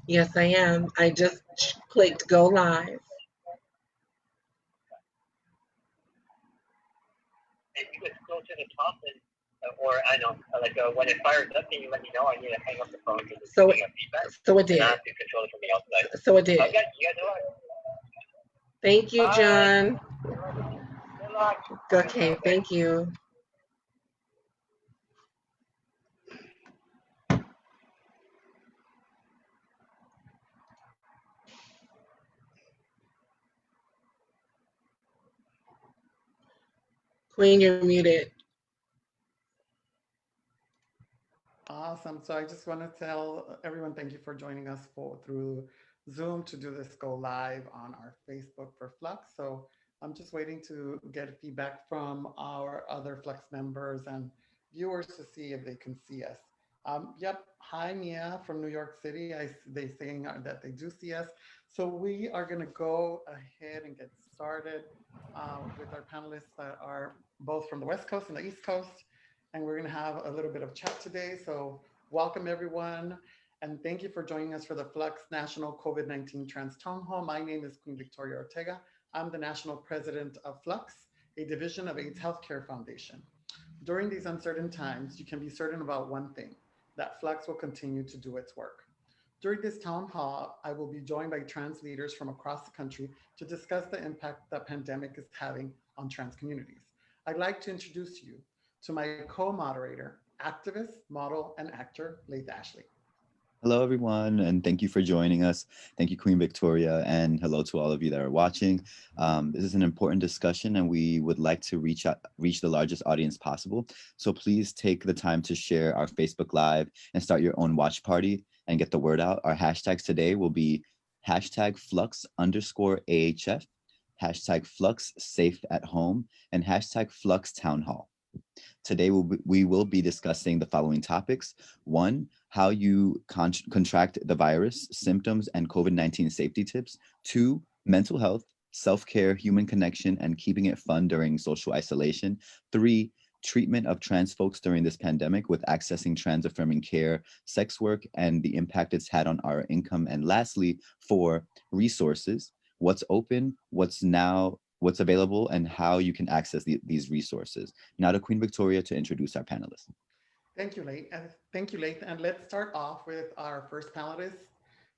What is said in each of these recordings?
Yes, I am. I just clicked go live. If you could scroll to the top and, or I know, when it fires up, can you let me know? I need to hang up the phone because it's So, giving a feedback. so it And I did. have to control it from the outside. So it did. Okay, you guys are Thank you, Bye. John. Good luck. Okay, thank you. Queen, you're muted. Awesome. So I just want to tell everyone thank you for joining us through Zoom to do this go live on our Facebook for Flux. So I'm just waiting to get feedback from our other Flux members and viewers to see if they can see us. Yep. Hi, Mia from New York City. They saying that they do see us. So we are going to go ahead and get started with our panelists that are both from the West Coast and the East Coast. And we're going to have a little bit of chat today. So welcome everyone. And thank you for joining us for the Flux National COVID-19 Trans Town Hall. My name is Queen Victoria Ortega. I'm the National President of Flux, a division of AIDS Healthcare Foundation. During these uncertain times, you can be certain about one thing, that Flux will continue to do its work. During this town hall, I will be joined by trans leaders from across the country to discuss the impact the pandemic is having on trans communities. I'd like to introduce you to my co-moderator, activist, model, and actor, Laith Ashley. Hello, everyone, and thank you for joining us. Thank you, Queen Victoria, and hello to all of you that are watching. This is an important discussion, and we would like to reach the largest audience possible. So please take the time to share our Facebook Live and start your own watch party and get the word out. Our hashtags today will be #Flux_AHF, #FluxSafeAtHome, and #FluxTownHall. Today, we will be discussing the following topics. 1, how you contract the virus, symptoms, and COVID-19 safety tips. 2, mental health, self-care, human connection, and keeping it fun during social isolation. 3, treatment of trans folks during this pandemic with accessing trans-affirming care, sex work, and the impact it's had on our income. And lastly, 4, resources, what's open, what's available, and how you can access these resources. Now to Queen Victoria to introduce our panelists. Thank you, Laith. And let's start off with our first panelist,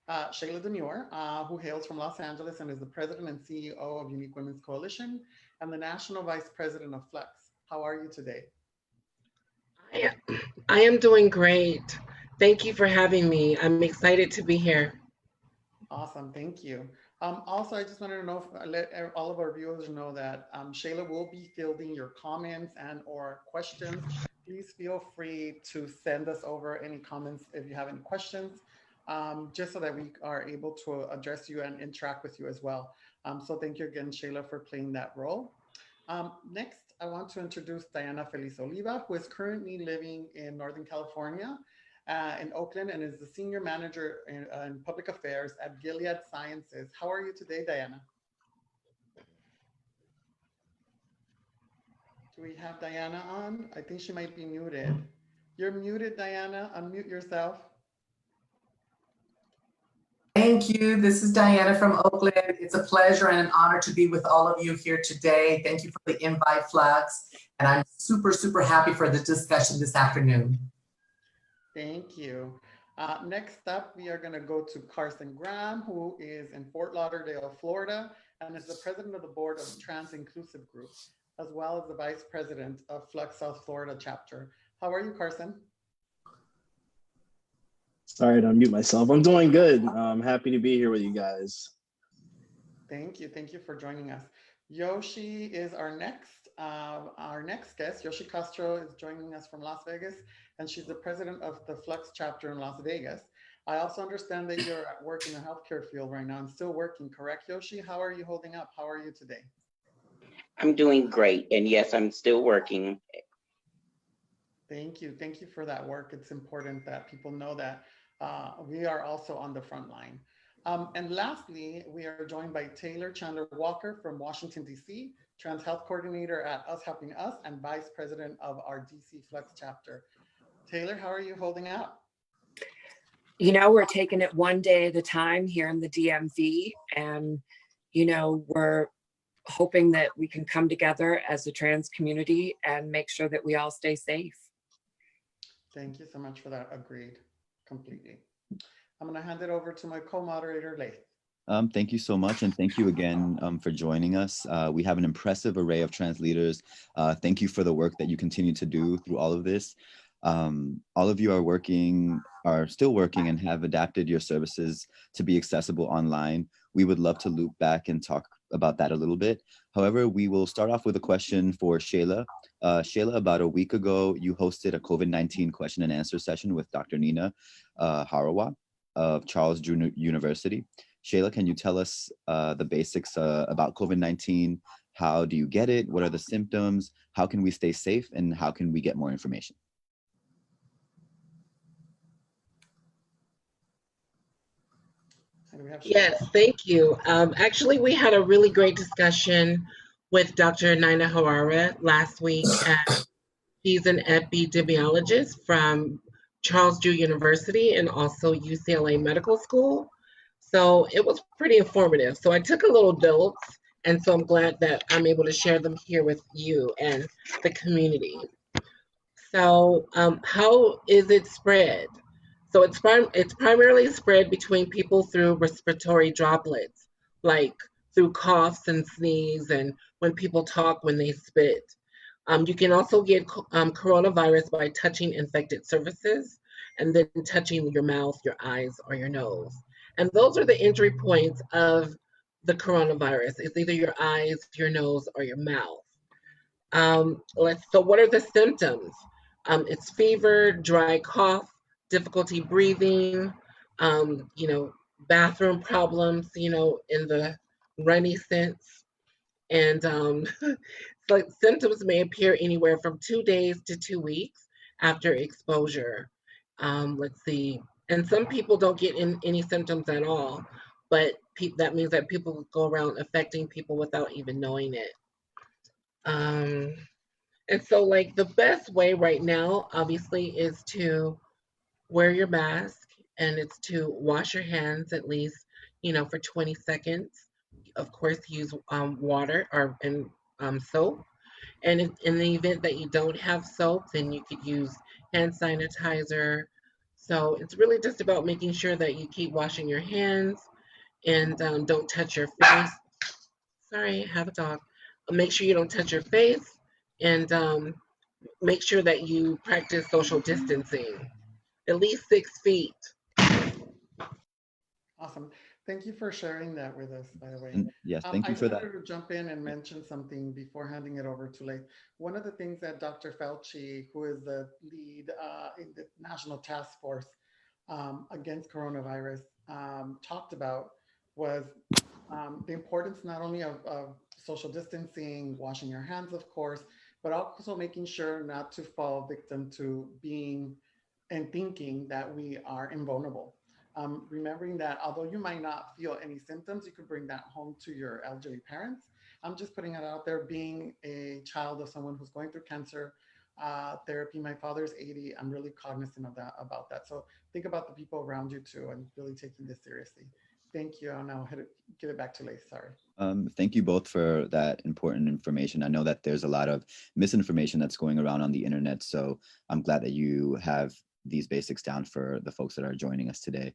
Shayla Demure, who hails from Los Angeles and is the president and CEO of Unique Women's Coalition and the national vice president of Flux. How are you today? I am doing great. Thank you for having me. I'm excited to be here. Awesome, thank you. Also, I just wanted to know, let all of our viewers know that Shayla will be fielding your comments and or questions. Please feel free to send us over any comments if you have any questions, just so that we are able to address you and interact with you as well. So thank you again, Shayla, for playing that role. Next, I want to introduce Diana Feliz Oliva, who is currently living in Northern California, in Oakland, and is the senior manager in public affairs at Gilead Sciences. How are you today, Diana? Do we have Diana on? I think she might be muted. You're muted, Diana. Unmute yourself. Thank you. This is Diana from Oakland. It's a pleasure and an honor to be with all of you here today. Thank you for the invite, Flux. And I'm super, super happy for the discussion this afternoon. Thank you. Next up, we are going to go to Carson Graham, who is in Fort Lauderdale, Florida, and is the president of the board of Trans Inclusive Group, as well as the vice president of Flux South Florida chapter. How are you, Carson? Sorry to unmute myself. I'm doing good. I'm happy to be here with you guys. Thank you. Thank you for joining us. Yoshi is our next guest. Yoshi Castro is joining us from Las Vegas, and she's the president of the Flux chapter in Las Vegas. I also understand that you're at work in the healthcare field right now and still working, correct, Yoshi? How are you holding up? How are you today? I'm doing great. And yes, I'm still working. Thank you. Thank you for that work. It's important that people know that we are also on the front line. And lastly, we are joined by Taylor Chandler Walker from Washington, D.C., Trans Health Coordinator at Us Helping Us and Vice President of our DC Flux chapter. Taylor, how are you holding up? we're taking it one day at a time here in the DMV, and, we're hoping that we can come together as a trans community and make sure that we all stay safe. Thank you so much for that. Agreed, completely. I'm going to hand it over to my co-moderator, Leigh. Thank you so much, and thank you again for joining us. We have an impressive array of trans leaders. Thank you for the work that you continue to do through all of this. All of you are still working and have adapted your services to be accessible online. We would love to loop back and talk about that a little bit. However, we will start off with a question for Shayla. Shayla, about a week ago, you hosted a COVID-19 question and answer session with Dr. Nina Harawa of Charles Drew University. Shayla, can you tell us the basics about COVID-19? How do you get it? What are the symptoms? How can we stay safe? And how can we get more information? Yes, thank you. Actually, we had a really great discussion with Dr. Nina Harara last week. She's an epidemiologist from Charles Drew University and also UCLA Medical School. So it was pretty informative. So I took a little notes, and so I'm glad that I'm able to share them here with you and the community. So how is it spread? So it's primarily spread between people through respiratory droplets, like through coughs and sneeze, and when people talk, when they spit. You can also get coronavirus by touching infected surfaces and then touching your mouth, your eyes, or your nose. And those are the entry points of the coronavirus. It's either your eyes, your nose, or your mouth. So what are the symptoms? It's fever, dry cough, difficulty breathing, bathroom problems, in the runny sense. And so symptoms may appear anywhere from 2 days to 2 weeks after exposure. Let's see. And some people don't get any symptoms at all, but that means that people go around affecting people without even knowing it. And so like the best way right now, obviously, is to wear your mask, and it's to wash your hands at least, for 20 seconds. Of course, use water and soap. And in the event that you don't have soap, then you could use hand sanitizer. So it's really just about making sure that you keep washing your hands and don't touch your face. Sorry, I have a dog. Make sure you don't touch your face, and make sure that you practice social distancing, at least 6 feet. Awesome. Thank you for sharing that with us, by the way. And yes, thank you for that. I wanted to jump in and mention something before handing it over to Leigh. One of the things that Dr. Fauci, who is the lead in the National Task Force against coronavirus, talked about was the importance not only of social distancing, washing your hands, of course, but also making sure not to fall victim to being and thinking that we are invulnerable. Remembering that although you might not feel any symptoms, you could bring that home to your elderly parents. I'm just putting it out there, being a child of someone who's going through cancer therapy. My father's 80. I'm really cognizant of that, about that. So think about the people around you too, and really taking this seriously. Thank you. I'll now give it back to Leigh. Sorry. Thank you both for that important information. I know that there's a lot of misinformation that's going around on the internet, so I'm glad that you have these basics down for the folks that are joining us today.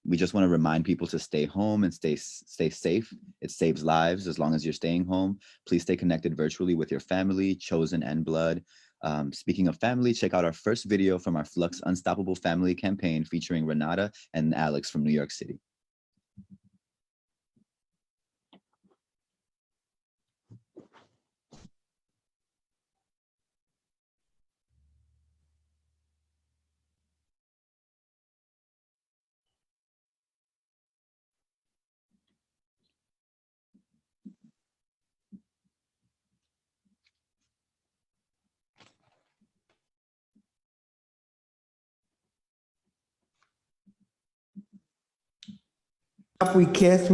We just want to remind people to stay home and stay safe. It saves lives as long as you're staying home. Please stay connected virtually with your family, chosen and blood. Speaking of family, check out our first video from our FLUX Unstoppable Family campaign featuring Renata and Alex from New York City. We kiss.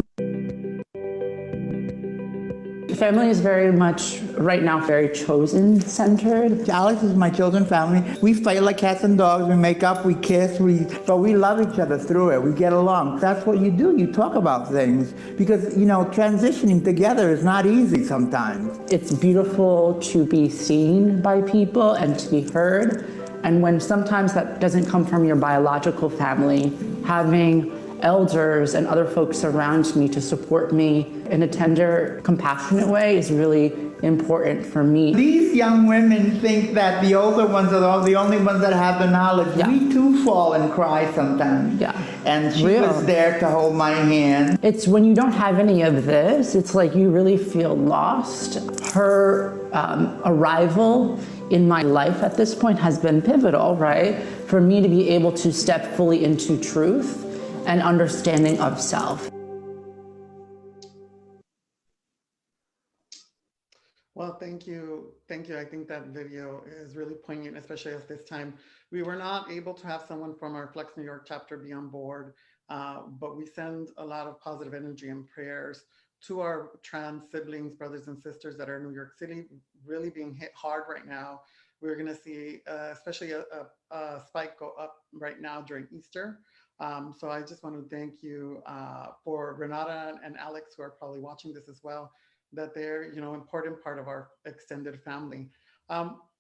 family is very much, right now, very chosen centered. Alex is my chosen family. We fight like cats and dogs. We make up, we kiss, but we love each other through it. We get along. That's what you do. You talk about things because, you know, transitioning together is not easy sometimes. It's beautiful to be seen by people and to be heard. And when sometimes that doesn't come from your biological family, having elders and other folks around me to support me in a tender, compassionate way is really important for me. These young women think that the older ones are the only ones that have the knowledge. Yeah. We too fall and cry sometimes. Yeah. And she was there to hold my hand. It's when you don't have any of this, it's like you really feel lost. Her arrival in my life at this point has been pivotal, right? For me to be able to step fully into truth and understanding of self. Well, thank you. Thank you. I think that video is really poignant, especially at this time. We were not able to have someone from our FLUX New York chapter be on board, but we send a lot of positive energy and prayers to our trans siblings, brothers and sisters that are in New York City, really being hit hard right now. We're going to see especially a spike go up right now during Easter. So I just want to thank you for Renata and Alex, who are probably watching this as well, that they're, you know, important part of our extended family.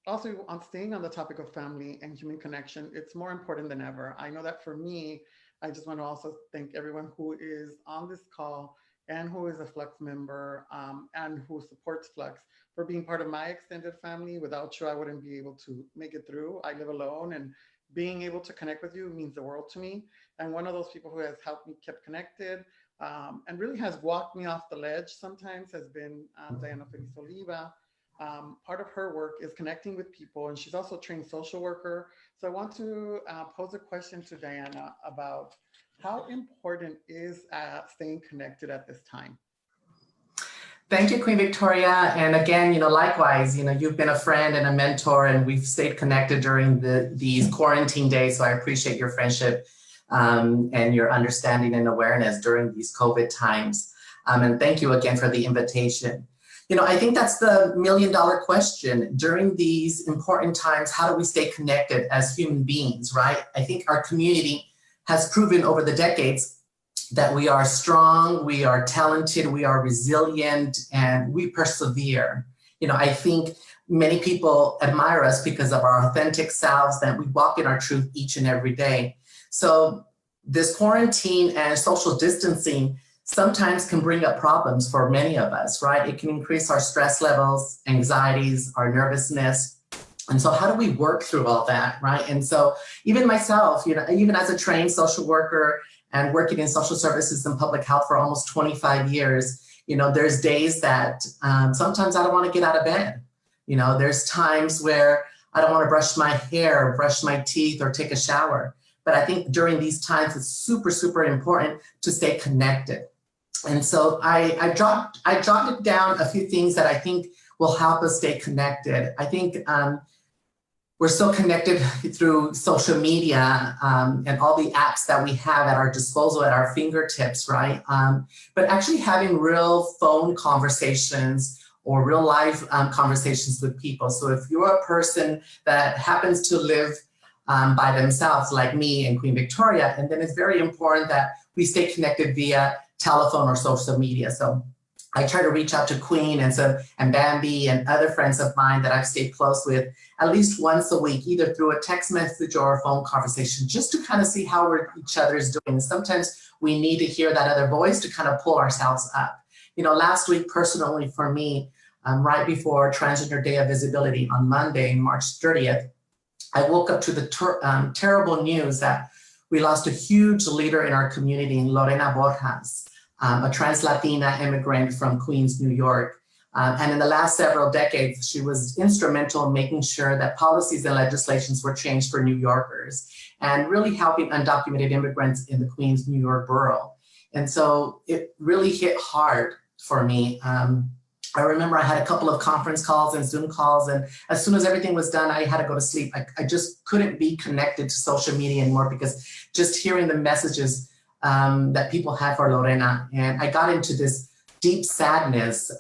Also, on staying on the topic of family and human connection, it's more important than ever. I know that for me, I just want to also thank everyone who is on this call and who is a FLUX member and who supports FLUX for being part of my extended family. Without you, I wouldn't be able to make it through. I live alone, and being able to connect with you means the world to me. And one of those people who has helped me keep connected and really has walked me off the ledge sometimes has been Diana Feliz Oliva. Part of her work is connecting with people, and she's also a trained social worker. So I want to pose a question to Diana about how important is staying connected at this time? Thank you, Queen Victoria. And again, you know, likewise, you know, you've been a friend and a mentor, and we've stayed connected during these quarantine days. So I appreciate your friendship and your understanding and awareness during these COVID times. And thank you again for the invitation. You know, I think that's the million-dollar question. During these important times, how do we stay connected as human beings, right? I think our community has proven over the decades that we are strong, we are talented, we are resilient, and we persevere. You know, I think many people admire us because of our authentic selves, that we walk in our truth each and every day. So this quarantine and social distancing sometimes can bring up problems for many of us, right? It can increase our stress levels, anxieties, our nervousness. And so how do we work through all that, right? And so even myself, you know, even as a trained social worker and working in social services and public health for almost 25 years, you know, there's days that sometimes I don't want to get out of bed. You know, there's times where I don't want to brush my hair, brush my teeth, or take a shower. But I think during these times, it's super, super important to stay connected. And so I jotted down a few things that I think will help us stay connected. I think we're so connected through social media and all the apps that we have at our disposal, at our fingertips, right? But actually having real phone conversations or real life conversations with people. So if you're a person that happens to live by themselves, like me and Queen Victoria, and then it's very important that we stay connected via telephone or social media. So I try to reach out to Queen and Bambi and other friends of mine that I've stayed close with at least once a week, either through a text message or a phone conversation, just to kind of see how each other is doing. Sometimes we need to hear that other voice to kind of pull ourselves up. You know, last week, personally for me, right before Transgender Day of Visibility on Monday, March 30th, I woke up to the terrible news that we lost a huge leader in our community, in Lorena Borjas, a trans Latina immigrant from Queens, New York. And in the last several decades, she was instrumental in making sure that policies and legislations were changed for New Yorkers and really helping undocumented immigrants in the Queens, New York borough. And so it really hit hard for me. I remember I had a couple of conference calls and Zoom calls, and as soon as everything was done, I had to go to sleep. I just couldn't be connected to social media anymore because just hearing the messages that people had for Lorena, and I got into this deep sadness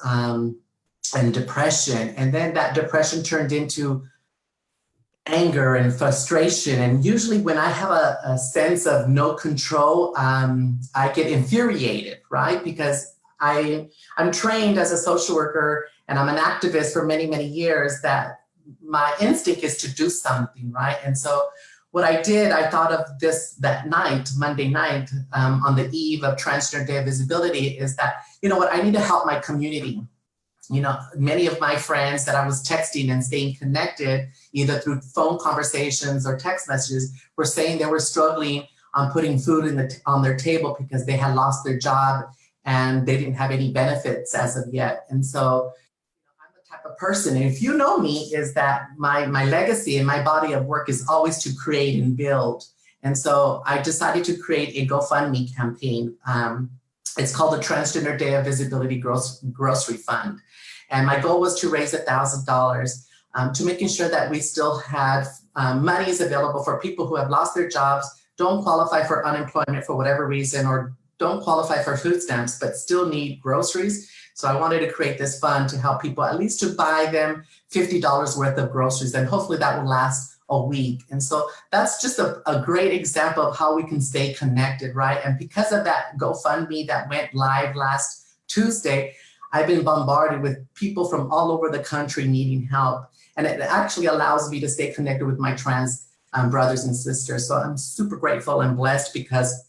and depression. And then that depression turned into anger and frustration. And usually when I have a sense of no control, I get infuriated, right? Because I'm trained as a social worker and I'm an activist for many, many years, that my instinct is to do something, right? And so what I did, I thought of this that night, Monday night, on the eve of Transgender Day of Visibility, is that, you know what, I need to help my community. You know, many of my friends that I was texting and staying connected, either through phone conversations or text messages, were saying they were struggling on putting food on their table because they had lost their job and they didn't have any benefits as of yet. And so I'm the type of person, and if you know me, is that my legacy and my body of work is always to create and build. And so I decided to create a GoFundMe campaign. It's called the Transgender Day of Visibility Grocery Fund. And my goal was to raise $1,000 to making sure that we still had monies available for people who have lost their jobs, don't qualify for unemployment for whatever reason, or don't qualify for food stamps, but still need groceries. So I wanted to create this fund to help people, at least to buy them $50 worth of groceries, and hopefully that will last a week. And so that's just a great example of how we can stay connected, right? And because of that GoFundMe that went live last Tuesday, I've been bombarded with people from all over the country needing help. And it actually allows me to stay connected with my trans brothers and sisters. So I'm super grateful and blessed because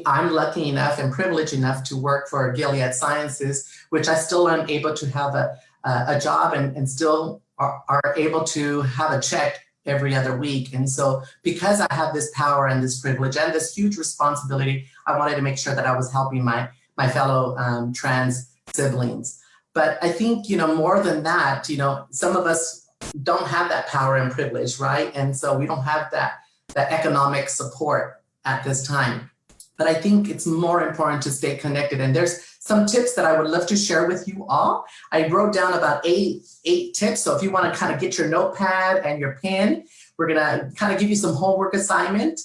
I'm lucky enough and privileged enough to work for Gilead Sciences, which I still am able to have a job and still are able to have a check every other week. And so because I have this power and this privilege and this huge responsibility, I wanted to make sure that I was helping my fellow trans siblings. But I think, you know, more than that, you know, some of us don't have that power and privilege, right? And so we don't have that economic support at this time. But I think it's more important to stay connected. And there's some tips that I would love to share with you all. I wrote down about eight tips. So if you want to kind of get your notepad and your pen, we're going to kind of give you some homework assignment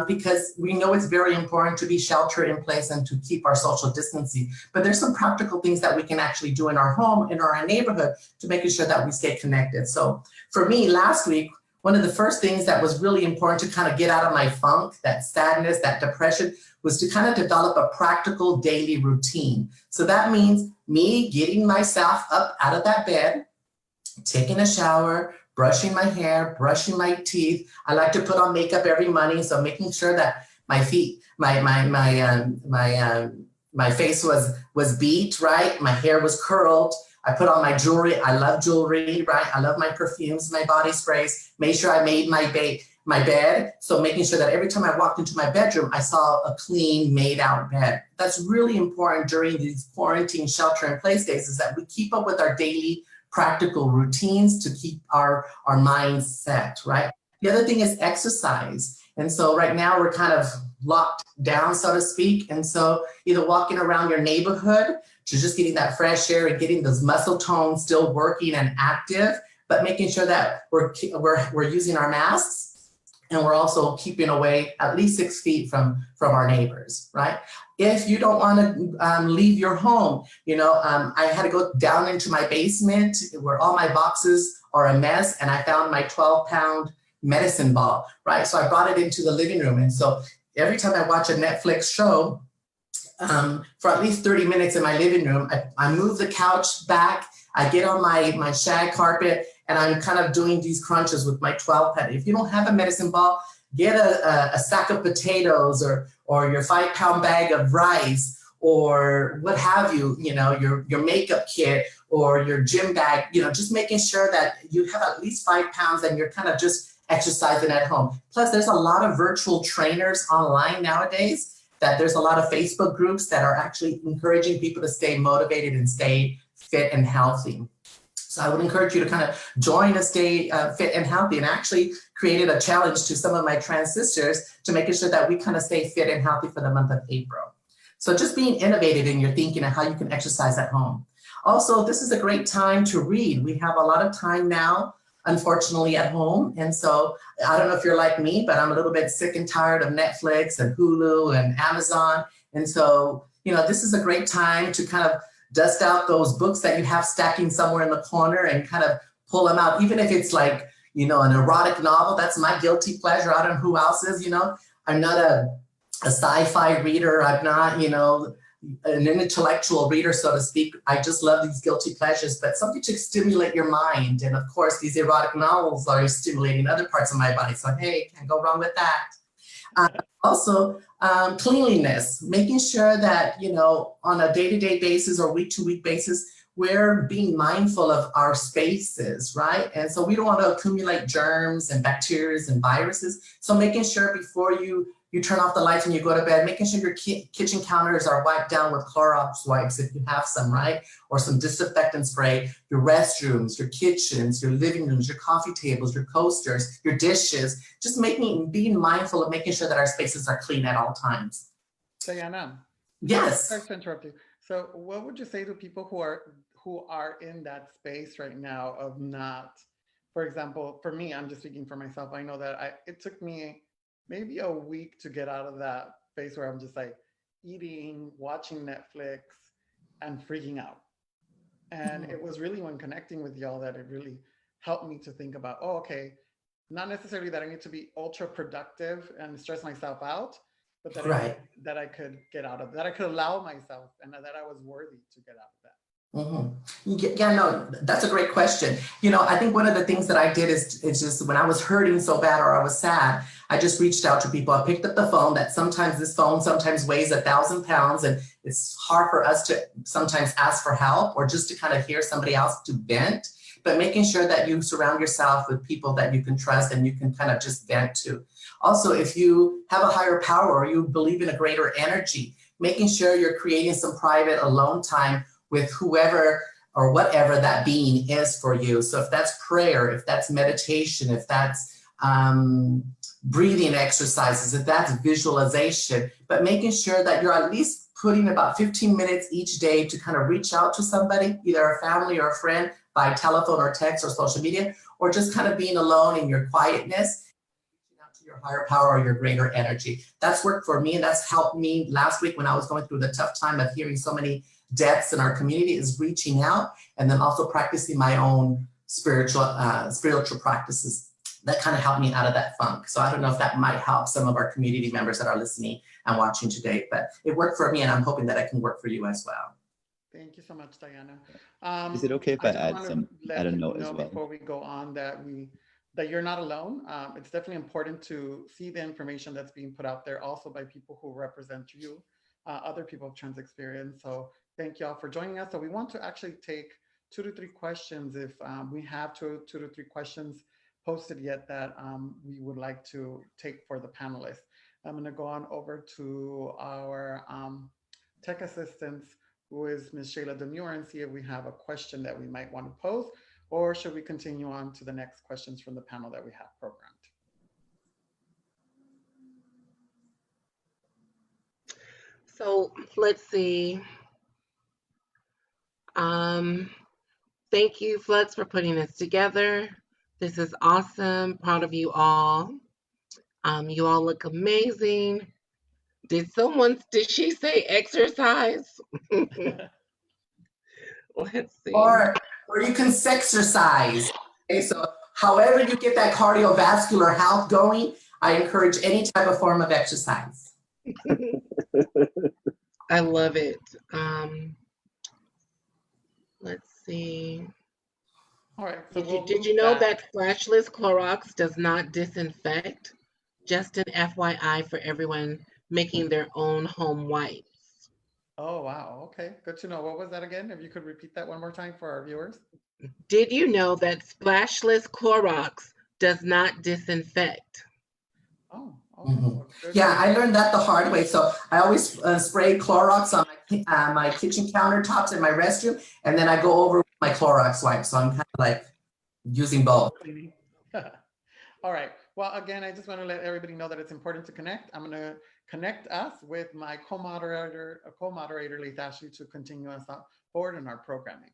because we know it's very important to be sheltered in place and to keep our social distancing. But there's some practical things that we can actually do in our home, in our neighborhood, to making sure that we stay connected. So for me, last week, one of the first things that was really important to kind of get out of my funk, that sadness, that depression, was to kind of develop a practical daily routine. So that means me getting myself up out of that bed, taking a shower, brushing my hair, brushing my teeth. I like to put on makeup every morning, so making sure that my feet, my face was beat, right? My hair was curled. I put on my jewelry. I love jewelry, right? I love my perfumes, my body sprays. Made sure I made my bed. So making sure that every time I walked into my bedroom, I saw a clean, made out bed. That's really important during these quarantine shelter-in-place days, is that we keep up with our daily practical routines to keep our minds set, right? The other thing is exercise. And so right now we're kind of locked down, so to speak. And so either walking around your neighborhood to just getting that fresh air and getting those muscle tones still working and active, but making sure that we're using our masks and we're also keeping away at least 6 feet from our neighbors, right? If you don't want to leave your home, you know, I had to go down into my basement where all my boxes are a mess, and I found my 12-pound medicine ball, right? So I brought it into the living room. And so every time I watch a Netflix show, for at least 30 minutes in my living room, I move the couch back, I get on my shag carpet, and I'm kind of doing these crunches with my 12-pound. If you don't have a medicine ball, get a sack of potatoes or your 5-pound bag of rice or what have you, you know, your makeup kit or your gym bag, you know, just making sure that you have at least 5 pounds and you're kind of just exercising at home. Plus, there's a lot of virtual trainers online nowadays, that there's a lot of Facebook groups that are actually encouraging people to stay motivated and stay fit and healthy. So I would encourage you to kind of join to stay fit and healthy, and actually created a challenge to some of my trans sisters to making sure that we kind of stay fit and healthy for the month of April. So just being innovative in your thinking and how you can exercise at home. Also, this is a great time to read. We have a lot of time now, unfortunately, at home. And so I don't know if you're like me, but I'm a little bit sick and tired of Netflix and Hulu and Amazon. And so, you know, this is a great time to kind of dust out those books that you have stacking somewhere in the corner and kind of pull them out, even if it's like, an erotic novel. That's my guilty pleasure. I don't know who else is, I'm not a sci-fi reader. I'm not, an intellectual reader, so to speak. I just love these guilty pleasures, but something to stimulate your mind. And of course, these erotic novels are stimulating other parts of my body. So, hey, can't go wrong with that. Also, cleanliness, making sure that, on a day-to-day basis or week-to-week basis, we're being mindful of our spaces, right? And so we don't want to accumulate germs and bacteria and viruses. So making sure before you turn off the lights when you go to bed, making sure your kitchen counters are wiped down with Clorox wipes if you have some, right? Or some disinfectant spray, your restrooms, your kitchens, your living rooms, your coffee tables, your coasters, your dishes, just being mindful of making sure that our spaces are clean at all times. Diana. Yes. Sorry to interrupt you. So what would you say to people who are in that space right now of not, for example, for me, I'm just speaking for myself. I know that it took me maybe a week to get out of that phase where I'm just like eating, watching Netflix, and freaking out. And it was really when connecting with y'all that it really helped me to think about, okay, not necessarily that I need to be ultra productive and stress myself out, but that I could get out of that, I could allow myself, and that I was worthy to get out of that. Yeah, no, that's a great question. I think one of the things that I did is just when I was hurting so bad or I was sad, I just reached out to people. I picked up the phone. This phone sometimes weighs 1,000 pounds, and it's hard for us to sometimes ask for help or just to kind of hear somebody else to vent. But making sure that you surround yourself with people that you can trust and you can kind of just vent to. Also, if you have a higher power or you believe in a greater energy, making sure you're creating some private alone time with whoever or whatever that being is for you. So if that's prayer, if that's meditation, if that's breathing exercises, if that's visualization, but making sure that you're at least putting about 15 minutes each day to kind of reach out to somebody, either a family or a friend by telephone or text or social media, or just kind of being alone in your quietness, reaching out to your higher power or your greater energy. That's worked for me, and that's helped me last week when I was going through the tough time of hearing so many deaths in our community, is reaching out and then also practicing my own spiritual practices that kind of helped me out of that funk. So I don't know if that might help some of our community members that are listening and watching today, but it worked for me and I'm hoping that it can work for you as well. Thank you so much, Diana. Is it okay if I add a note as well? Before we go on that you're not alone. It's definitely important to see the information that's being put out there also by people who represent you, other people of trans experience. So thank you all for joining us. So we want to actually take 2 to 3 questions if we have 2 to 3 questions posted yet that we would like to take for the panelists. I'm going to go on over to our tech assistants, who is Ms. Shayla Demure, and see if we have a question that we might want to pose, or should we continue on to the next questions from the panel that we have programmed? So let's see. Thank you, Flux, for putting this together. This is awesome. Proud of you all. You all look amazing. Did she say exercise? Let's see. Or you can sexercise. Okay, so however you get that cardiovascular health going, I encourage any type of form of exercise. I love it. Let's see. All right. So did you know that flashless Clorox does not disinfect? Just an FYI for everyone making their own home wipes. Oh, wow. Okay. Good to know. What was that again? If you could repeat that one more time for our viewers. Did you know that splashless Clorox does not disinfect? Oh, okay. Yeah, I learned that the hard way. So I always spray Clorox on my kitchen countertops in my restroom, and then I go over with my Clorox wipe. So I'm kind of like using both. All right. Well, again, I just want to let everybody know that it's important to connect. I'm going to connect us with my co-moderator, Leith Ashley, to continue us forward in our programming.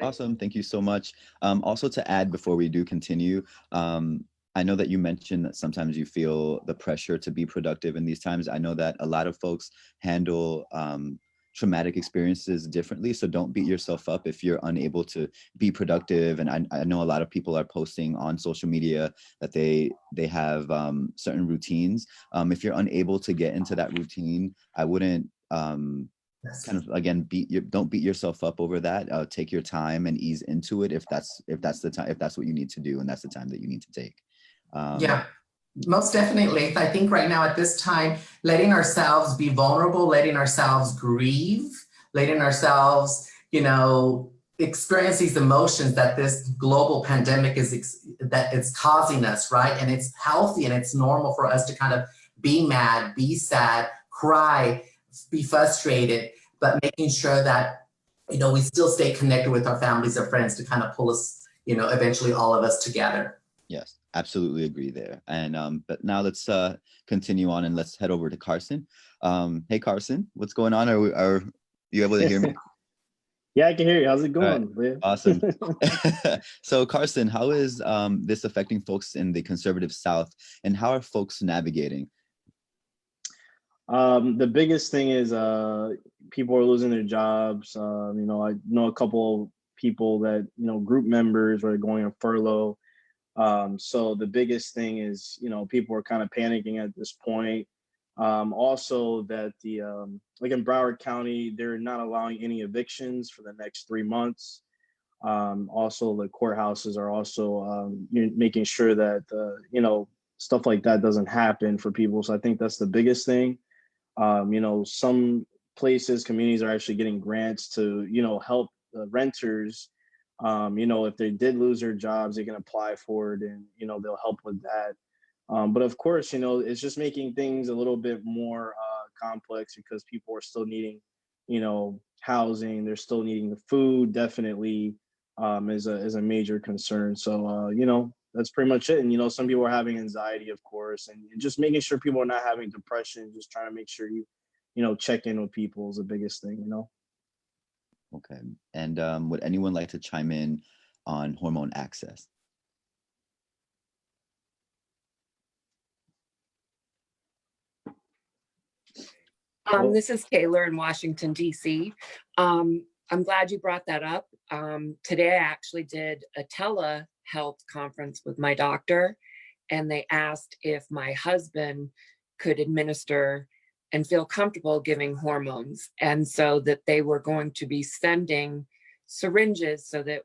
Awesome. Thank you so much. Also to add before we do continue, I know that you mentioned that sometimes you feel the pressure to be productive in these times. I know that a lot of folks handle traumatic experiences differently. So don't beat yourself up if you're unable to be productive. And I know a lot of people are posting on social media that they have certain routines. If you're unable to get into that routine, I wouldn't kind of, again, don't beat yourself up over that. Take your time and ease into it if that's the time, if that's what you need to do, and that's the time that you need to take. Yeah. Most definitely. I think right now at this time, letting ourselves be vulnerable, letting ourselves grieve, letting ourselves, experience these emotions that this global pandemic that it's causing us, right? And it's healthy and it's normal for us to kind of be mad, be sad, cry, be frustrated, but making sure that, we still stay connected with our families or friends to kind of pull us, eventually all of us together. Yes, absolutely agree there. And but now let's continue on and let's head over to Carson. Hey Carson, what's going on? Are you able to hear me? Yeah, I can hear you. How's it going? Right. Awesome. So Carson, how is this affecting folks in the conservative South, and how are folks navigating? The biggest thing is people are losing their jobs. I know a couple people that, group members are going on furlough. So the biggest thing is, people are kind of panicking at this point. Also that like in Broward County, they're not allowing any evictions for the next 3 months. Also the courthouses are also making sure that, stuff like that doesn't happen for people. So I think that's the biggest thing. Some places, communities are actually getting grants to, help the renters. If they did lose their jobs, they can apply for it and, they'll help with that. But of course, it's just making things a little bit more complex because people are still needing, housing. They're still needing the food, definitely is a major concern. So, that's pretty much it. And, some people are having anxiety, of course, and just making sure people are not having depression, just trying to make sure you check in with people is the biggest thing, Okay. And would anyone like to chime in on hormone access? This is Taylor in Washington, D.C. I'm glad you brought that up. Today, I actually did a telehealth conference with my doctor, and they asked if my husband could administer and feel comfortable giving hormones. And so that they were going to be sending syringes so that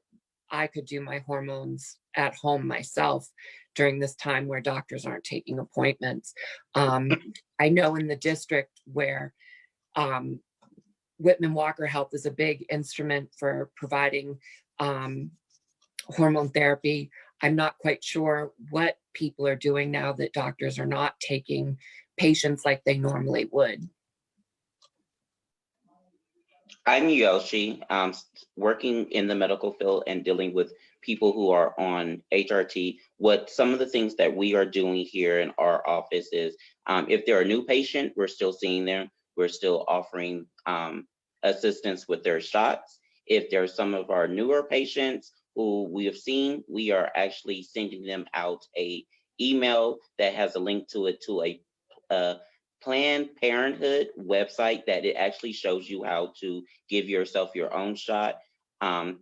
I could do my hormones at home myself during this time where doctors aren't taking appointments. I know in the district where Whitman Walker Health is a big instrument for providing hormone therapy. I'm not quite sure what people are doing now that doctors are not taking patients like they normally would. I'm Yoshi, working in the medical field and dealing with people who are on HRT. What some of the things that we are doing here in our office is, if they're a new patient, we're still seeing them. We're still offering assistance with their shots. If there's some of our newer patients who we have seen, we are actually sending them out a email that has a link to it to a Planned Parenthood website that it actually shows you how to give yourself your own shot.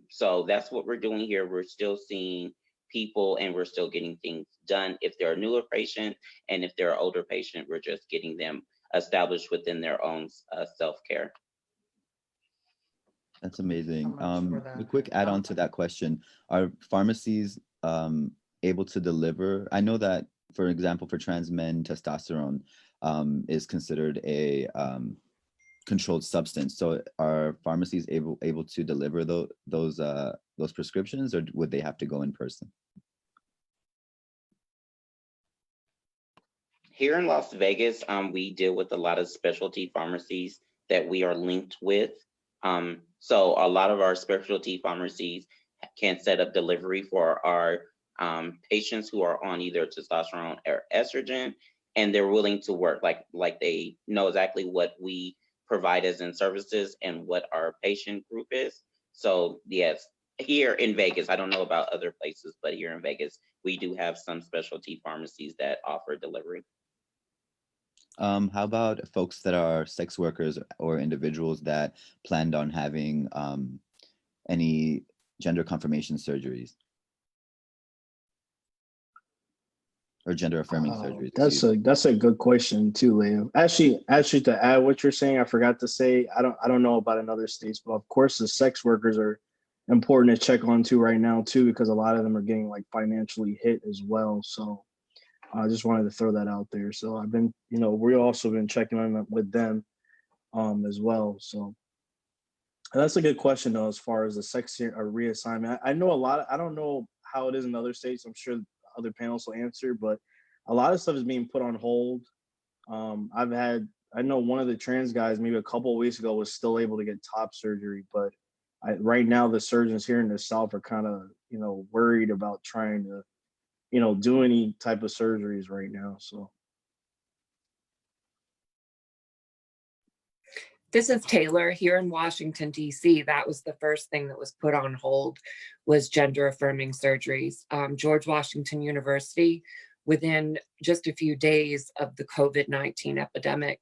So that's what we're doing here. We're still seeing people and we're still getting things done. If they're a newer patient and if they're an older patient, we're just getting them established within their own self-care. That's amazing. A quick add-on to that question: are pharmacies able to deliver? I know that, for example, for trans men, testosterone is considered a controlled substance. So are pharmacies able to deliver those prescriptions, or would they have to go in person? Here in Las Vegas, we deal with a lot of specialty pharmacies that we are linked with. So a lot of our specialty pharmacies can set up delivery for our patients who are on either testosterone or estrogen, and they're willing to work, like they know exactly what we provide as in services and what our patient group is. So yes, here in Vegas, I don't know about other places, but here in Vegas, we do have some specialty pharmacies that offer delivery. How about folks that are sex workers or individuals that planned on having any gender confirmation surgeries or gender affirming surgeries? That's a good question too, Leo. Actually, to add what you're saying, I forgot to say I don't know about in other states, but of course the sex workers are important to check on too right now too, because a lot of them are getting like financially hit as well. So I just wanted to throw that out there. So I've been, we've also been checking on with them as well. So and that's a good question though, as far as the sex or reassignment. I know a lot. I don't know how it is in other states. I'm sure other panels will answer, but a lot of stuff is being put on hold. I know one of the trans guys maybe a couple of weeks ago was still able to get top surgery, but right now the surgeons here in the South are kind of, worried about trying to, do any type of surgeries right now. So. This is Taylor here in Washington, D.C. That was the first thing that was put on hold, was gender affirming surgeries. George Washington University, within just a few days of the COVID-19 epidemic,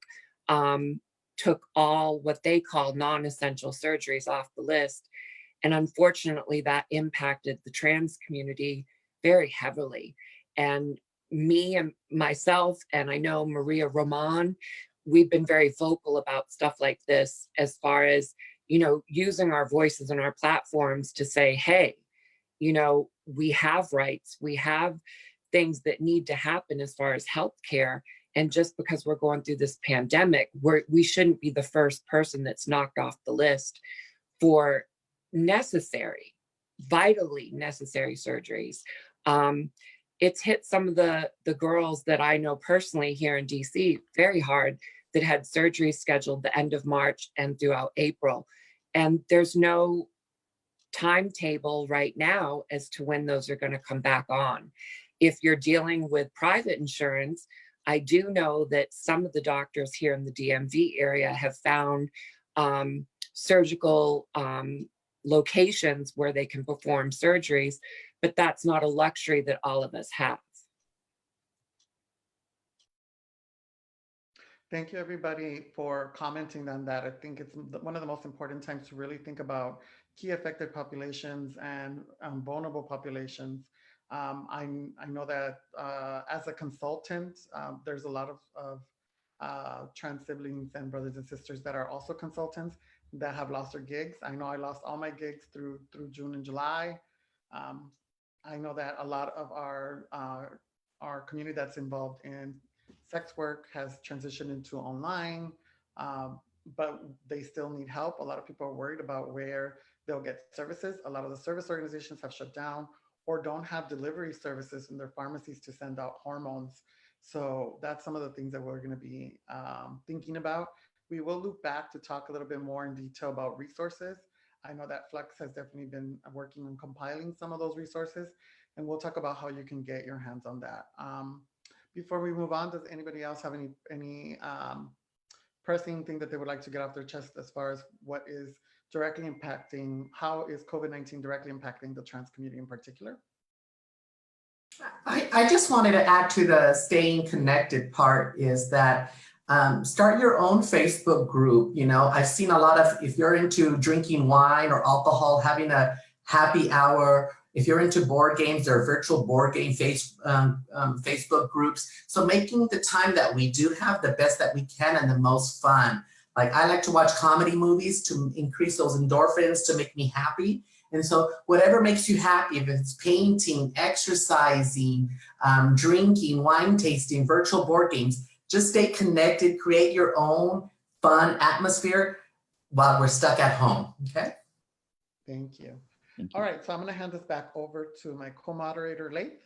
took all what they call non-essential surgeries off the list. And unfortunately, that impacted the trans community very heavily. And me and myself, and I know Maria Roman, we've been very vocal about stuff like this, as far as, using our voices and our platforms to say, hey, we have rights, we have things that need to happen as far as healthcare. And just because we're going through this pandemic, we shouldn't be the first person that's knocked off the list for necessary, vitally necessary surgeries. It's hit some of the girls that I know personally here in DC very hard, that had surgeries scheduled the end of March and throughout April. And there's no timetable right now as to when those are going to come back on. If you're dealing with private insurance, I do know that some of the doctors here in the DMV area have found surgical locations where they can perform surgeries, but that's not a luxury that all of us have. Thank you, everybody, for commenting on that. I think it's one of the most important times to really think about key affected populations and vulnerable populations. I know that as a consultant, there's a lot of trans siblings and brothers and sisters that are also consultants that have lost their gigs. I know I lost all my gigs through June and July. I know that a lot of our community that's involved in sex work has transitioned into online, but they still need help. A lot of people are worried about where they'll get services. A lot of the service organizations have shut down or don't have delivery services in their pharmacies to send out hormones. So that's some of the things that we're going to be thinking about. We will loop back to talk a little bit more in detail about resources. I know that FLUX has definitely been working on compiling some of those resources, and we'll talk about how you can get your hands on that. Before we move on, does anybody else have any pressing thing that they would like to get off their chest as far as what is directly impacting, how is COVID-19 directly impacting the trans community in particular? I just wanted to add to the staying connected part is that start your own Facebook group. I've seen a lot of, if you're into drinking wine or alcohol, having a happy hour. If you're into board games, there are virtual board game Facebook groups. So making the time that we do have the best that we can and the most fun. Like I like to watch comedy movies to increase those endorphins to make me happy. And so whatever makes you happy, if it's painting, exercising, drinking, wine tasting, virtual board games, just stay connected, create your own fun atmosphere while we're stuck at home, okay? Thank you. All right, so I'm going to hand this back over to my co-moderator, Leith.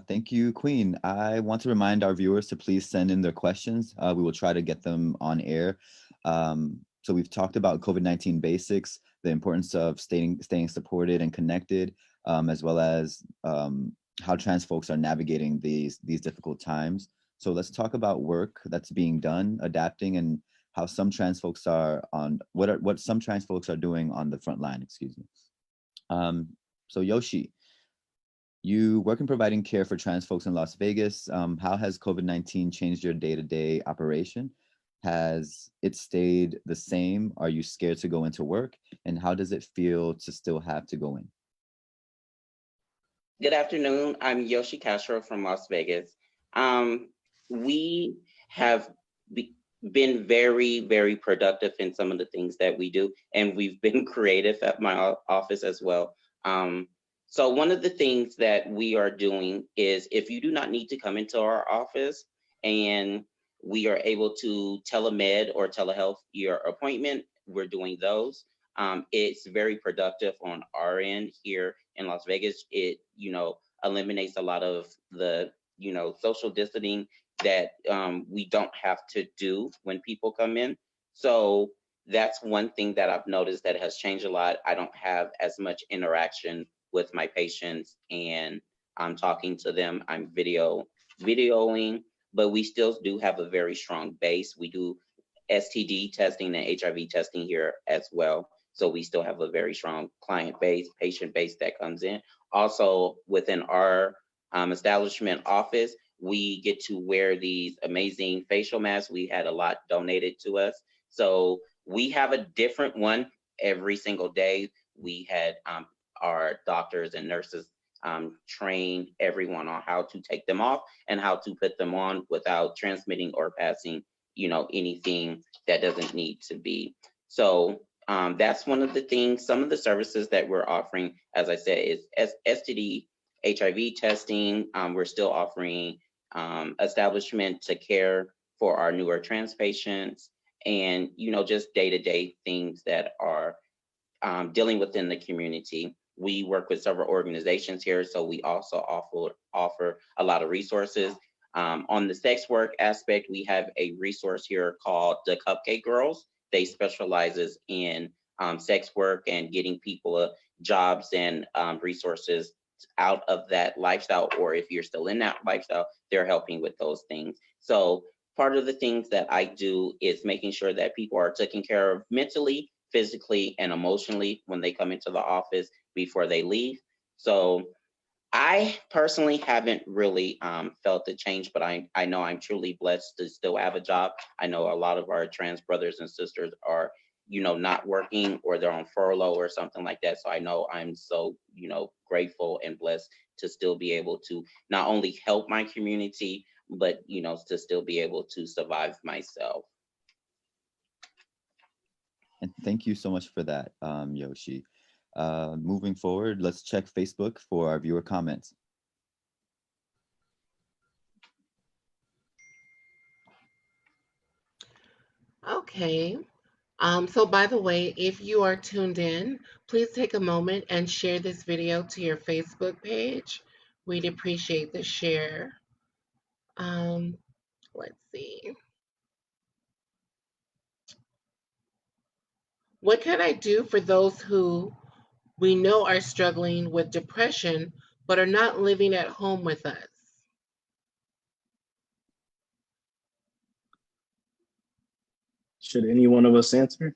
Thank you, Queen. I want to remind our viewers to please send in their questions. We will try to get them on air. So we've talked about COVID-19 basics, the importance of staying supported and connected, as well as how trans folks are navigating these difficult times. So let's talk about work that's being done, adapting, and how some trans folks are on what some trans folks are doing on the front line. Excuse me. So Yoshi, You work in providing care for trans folks in Las Vegas. How has COVID-19 changed your day-to-day operation? Has it stayed the same? Are you scared to go into work? And how does it feel to still have to go in? Good afternoon. I'm Yoshi Castro from Las Vegas. We have been very, very productive in some of the things that we do, and we've been creative at my office as well. So one of the things that we are doing is, if you do not need to come into our office and we are able to telemed or telehealth your appointment, we're doing those. It's very productive on our end here in Las Vegas. It, eliminates a lot of the, social distancing that we don't have to do when people come in. So that's one thing that I've noticed that has changed a lot. I don't have as much interaction with my patients, and I'm talking to them. I'm videoing, but we still do have a very strong base. We do STD testing and HIV testing here as well. So we still have a very strong client base, patient base that comes in. Also, within our establishment office, we get to wear these amazing facial masks. We had a lot donated to us. So we have a different one every single day. We had our doctors and nurses train everyone on how to take them off and how to put them on without transmitting or passing, anything that doesn't need to be. So that's one of the things. Some of the services that we're offering, as I said, is STD, HIV testing. We're still offering establishment to care for our newer trans patients, and just day-to-day things that are dealing within the community. We work with several organizations here, so we also offer a lot of resources. On the sex work aspect, we have a resource here called the Cupcake Girls. They specializes in sex work and getting people jobs and resources out of that lifestyle, or if you're still in that lifestyle, they're helping with those things. So part of the things that I do is making sure that people are taken care of mentally, physically, and emotionally when they come into the office before they leave. So I personally haven't really felt the change, but I know I'm truly blessed to still have a job. I know a lot of our trans brothers and sisters are, not working, or they're on furlough or something like that. So I know I'm so, grateful and blessed to still be able to not only help my community, but, to still be able to survive myself. And thank you so much for that, Yoshi. Moving forward, let's check Facebook for our viewer comments. Okay. So by the way, if you are tuned in, please take a moment and share this video to your Facebook page. We'd appreciate the share. Let's see. What can I do for those who we know are struggling with depression, but are not living at home with us? Should any one of us answer?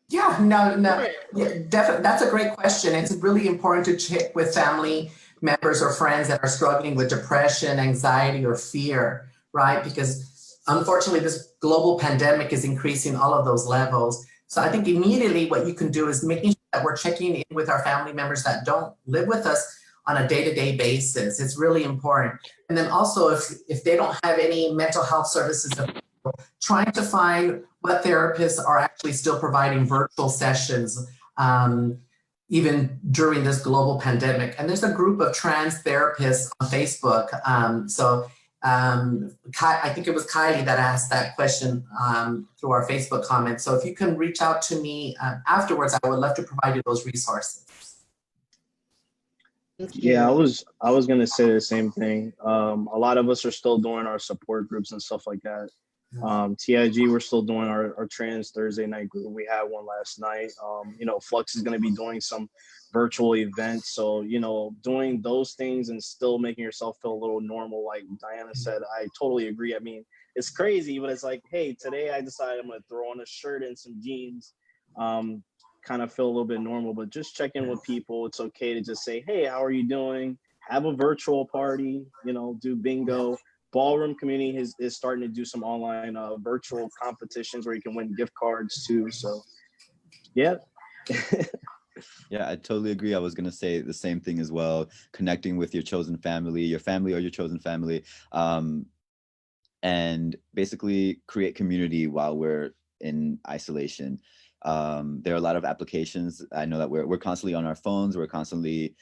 Yeah, no, Sure. yeah, definitely. That's a great question. It's really important to check with family members or friends that are struggling with depression, anxiety, or fear, right? Because unfortunately, this global pandemic is increasing all of those levels. So I think immediately what you can do is making sure that we're checking in with our family members that don't live with us on a day-to-day basis. It's really important. And then also, if they don't have any mental health services, trying to find what therapists are actually still providing virtual sessions, even during this global pandemic. And there's a group of trans therapists on Facebook. I think it was Kylie that asked that question through our Facebook comments. So if you can reach out to me afterwards, I would love to provide you those resources. Yeah, I was gonna say the same thing. A lot of us are still doing our support groups and stuff like that. TIG, we're still doing our trans Thursday night group. We had one last night. Flux is going to be doing some virtual events. So, doing those things and still making yourself feel a little normal, like Diana said, I totally agree. I mean, it's crazy, but it's like, hey, today I decided I'm going to throw on a shirt and some jeans, kind of feel a little bit normal, but just check in with people. It's okay to just say, hey, how are you doing? have a virtual party, you know, do bingo. Ballroom community is starting to do some online virtual competitions where you can win gift cards too. So yeah. Yeah, I totally agree. I was going to say the same thing as well. Connecting with your chosen family, your family or your chosen family, and basically create community while we're in isolation. There are a lot of applications. I know that we're constantly on our phones. We're constantly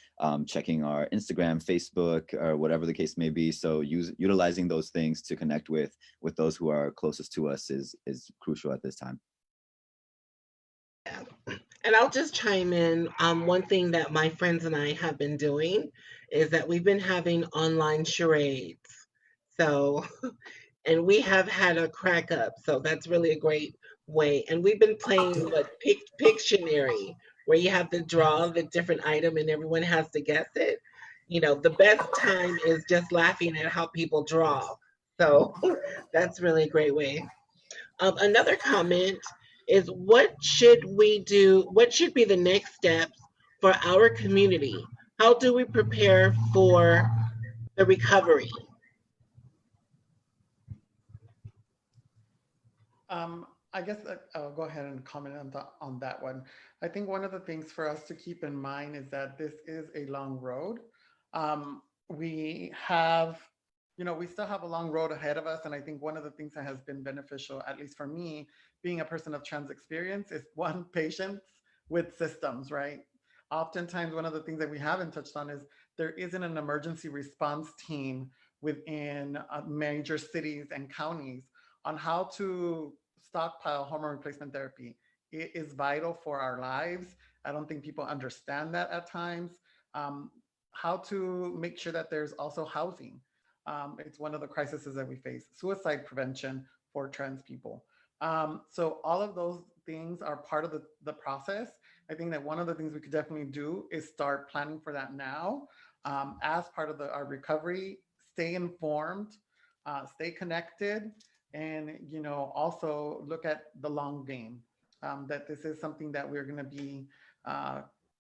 checking our Instagram, Facebook, or whatever the case may be. So utilizing those things to connect with those who are closest to us is crucial at this time. And I'll just chime in. One thing that my friends and I have been doing is that we've been having online charades. So, and we have had a crack up. So that's really a great way. And we've been playing Pictionary, where you have to draw the different item and everyone has to guess it. You know, the best time is just laughing at how people draw. So that's really a great way. Another comment is, what should we do? What should be the next steps for our community? How do we prepare for the recovery? I guess I'll go ahead and comment on that one. I think one of the things for us to keep in mind is that this is a long road. We have, you know, we still have a long road ahead of us. And I think one of the things that has been beneficial, at least for me, being a person of trans experience, is one, patience with systems, right? Oftentimes, one of the things that we haven't touched on is there isn't an emergency response team within major cities and counties on how to stockpile hormone replacement therapy. It is vital for our lives. I don't think people understand that at times. How to make sure that there's also housing. It's one of the crises that we face. Suicide prevention for trans people. So all of those things are part of the process. I think that one of the things we could definitely do is start planning for that now. As part of our recovery, stay informed, stay connected, and, you know, also look at the long game. That this is something that we're going to be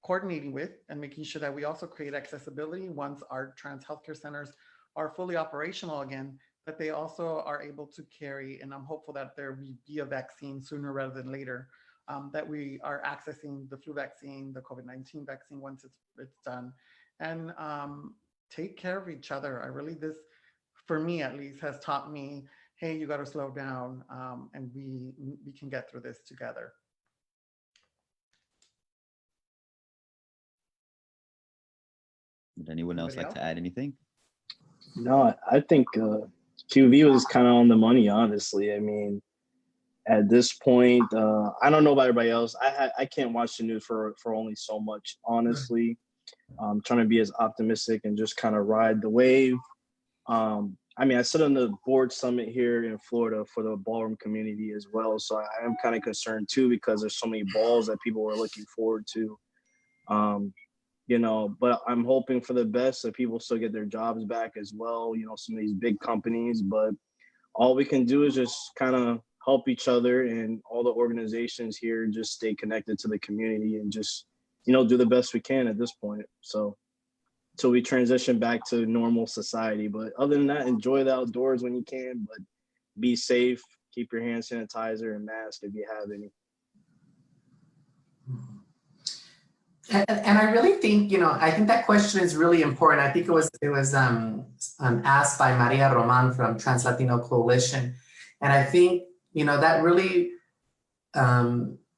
coordinating with and making sure that we also create accessibility once our trans healthcare centers are fully operational again, that they also are able to carry, and I'm hopeful that there will be a vaccine sooner rather than later, that we are accessing the flu vaccine, the COVID-19 vaccine once it's done, and take care of each other. This, for me at least, has taught me, hey, you got to slow down, and we can get through this together. Would anyone else like to add anything? No, I think QV was kind of on the money, honestly. I mean, at this point, I don't know about everybody else. I can't watch the news for only so much, honestly. I'm trying to be as optimistic and just kind of ride the wave. I mean, I sit on the board summit here in Florida for the ballroom community as well. So I am kind of concerned too, because there's so many balls that people were looking forward to. You know, but I'm hoping for the best, that people still get their jobs back as well, you know, some of these big companies. But all we can do is just kind of help each other, and all the organizations here just stay connected to the community and just, you know, do the best we can at this point. So we transition back to normal society. But other than that, enjoy the outdoors when you can, but be safe, keep your hand sanitizer and mask if you have any. And I really think, you know, I think that question is really important. I think it was asked by Maria Roman from Trans Latino Coalition. And I think, you know, that really,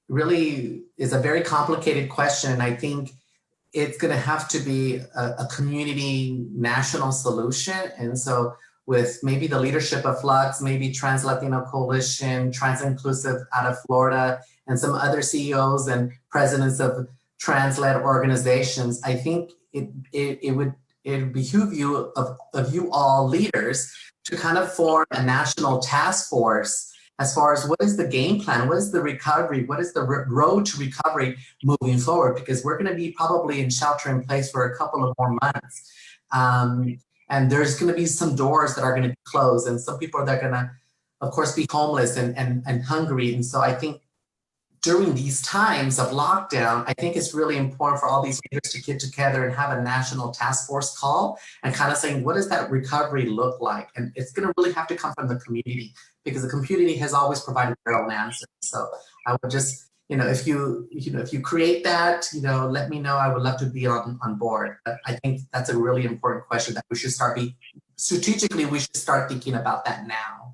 really is a very complicated question. And I think it's going to have to be a community national solution. And so with maybe the leadership of FLUX, maybe Trans Latino Coalition, Trans Inclusive out of Florida, and some other CEOs and presidents of trans-led organizations, I think it would behoove you of you all leaders to kind of form a national task force as far as what is the game plan, what is the recovery, what is the road to recovery moving forward, because we're going to be probably in shelter in place for a couple of more months. And there's going to be some doors that are going to be closed, and some people that are going to, of course, be homeless and hungry. And so I think during these times of lockdown, I think it's really important for all these leaders to get together and have a national task force call and kind of saying, what does that recovery look like? And it's going to really have to come from the community, because the community has always provided their own answers. So I would just, if you create that, let me know. I would love to be on board. But I think that's a really important question that we should strategically, we should start thinking about that now.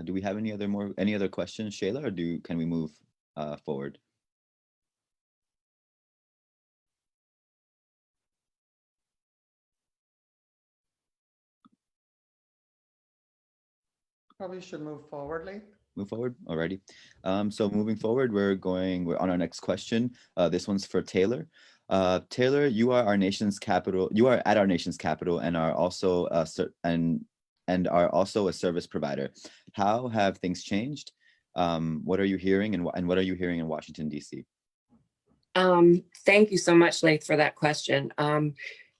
Do we have any other questions, Shayla, or can we move forward? Probably should move forward, Lee. Move forward, alrighty. So moving forward, we're on our next question. This one's for Taylor. Taylor, you are our nation's capital. You are at our nation's capital and are also are also a service provider. How have things changed? What are you hearing, and what are you hearing in Washington, D.C.? Thank you so much, Laith, for that question.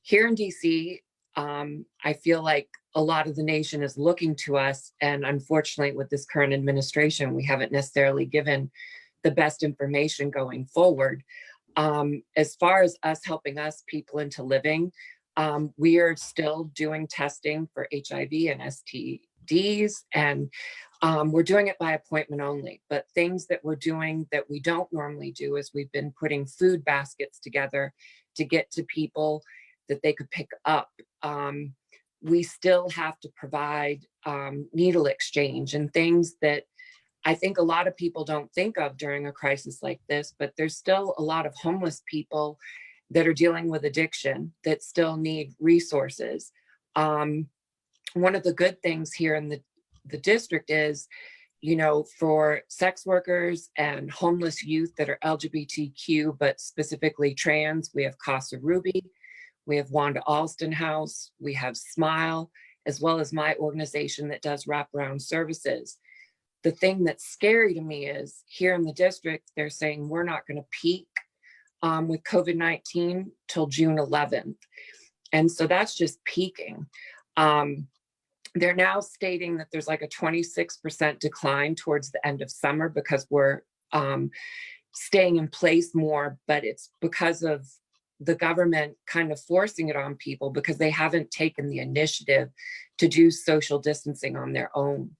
Here in DC, I feel like a lot of the nation is looking to us, and unfortunately with this current administration, we haven't necessarily given the best information going forward. As far as us helping us people into living, we are still doing testing for HIV and STDs, and we're doing it by appointment only. But things that we're doing that we don't normally do is we've been putting food baskets together to get to people that they could pick up. We still have to provide needle exchange and things that I think a lot of people don't think of during a crisis like this, but there's still a lot of homeless people that are dealing with addiction that still need resources. One of the good things here in the district is, for sex workers and homeless youth that are LGBTQ, but specifically trans, we have Casa Ruby, we have Wanda Alston House, we have Smile, as well as my organization that does wraparound services. The thing that's scary to me is here in the district, they're saying we're not going to peak with COVID-19 till June 11th. And so that's just peaking. They're now stating that there's like a 26% decline towards the end of summer because we're staying in place more, but it's because of the government kind of forcing it on people because they haven't taken the initiative to do social distancing on their own.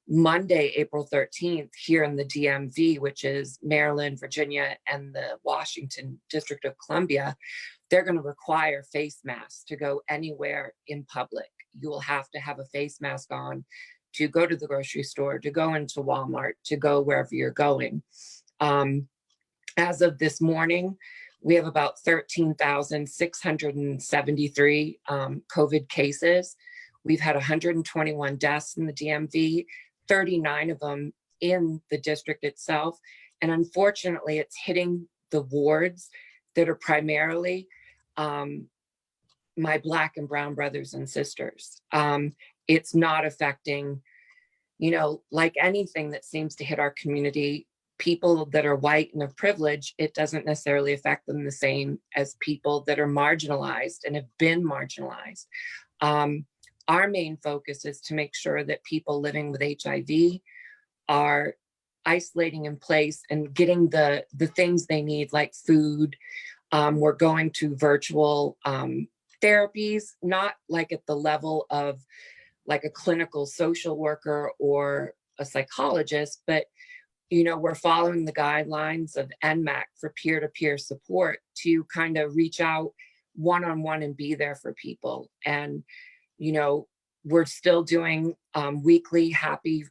Monday, April 13th, here in the DMV, which is Maryland, Virginia, and the Washington District of Columbia, they're going to require face masks to go anywhere in public. You will have to have a face mask on to go to the grocery store, to go into Walmart, to go wherever you're going. As of this morning, we have about 13,673 COVID cases. We've had 121 deaths in the DMV, 39 of them in the district itself. And unfortunately, it's hitting the wards that are primarily my Black and brown brothers and sisters. It's not affecting, like anything that seems to hit our community, people that are white and of privilege, it doesn't necessarily affect them the same as people that are marginalized and have been marginalized. Our main focus is to make sure that people living with HIV are isolating in place and getting the things they need, like food. We're going to virtual therapies, not like at the level of like a clinical social worker or a psychologist, but we're following the guidelines of NMAC for peer-to-peer support to kind of reach out one-on-one and be there for people. And, we're still doing weekly happy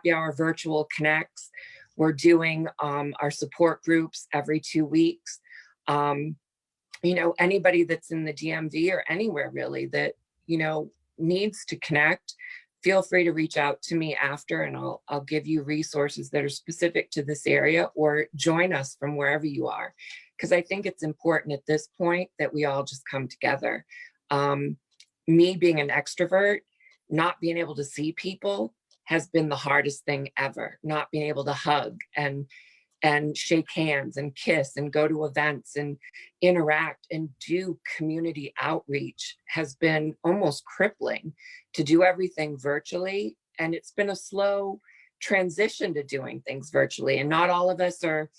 hour virtual connects. We're doing our support groups every 2 weeks. Anybody that's in the DMV or anywhere really that, needs to connect, feel free to reach out to me after, and I'll give you resources that are specific to this area, or join us from wherever you are. Because I think it's important at this point that we all just come together. Me being an extrovert, not being able to see people has been the hardest thing ever, not being able to hug. And, and shake hands and kiss and go to events and interact and do community outreach has been almost crippling to do everything virtually. And it's been a slow transition to doing things virtually. And not all of us are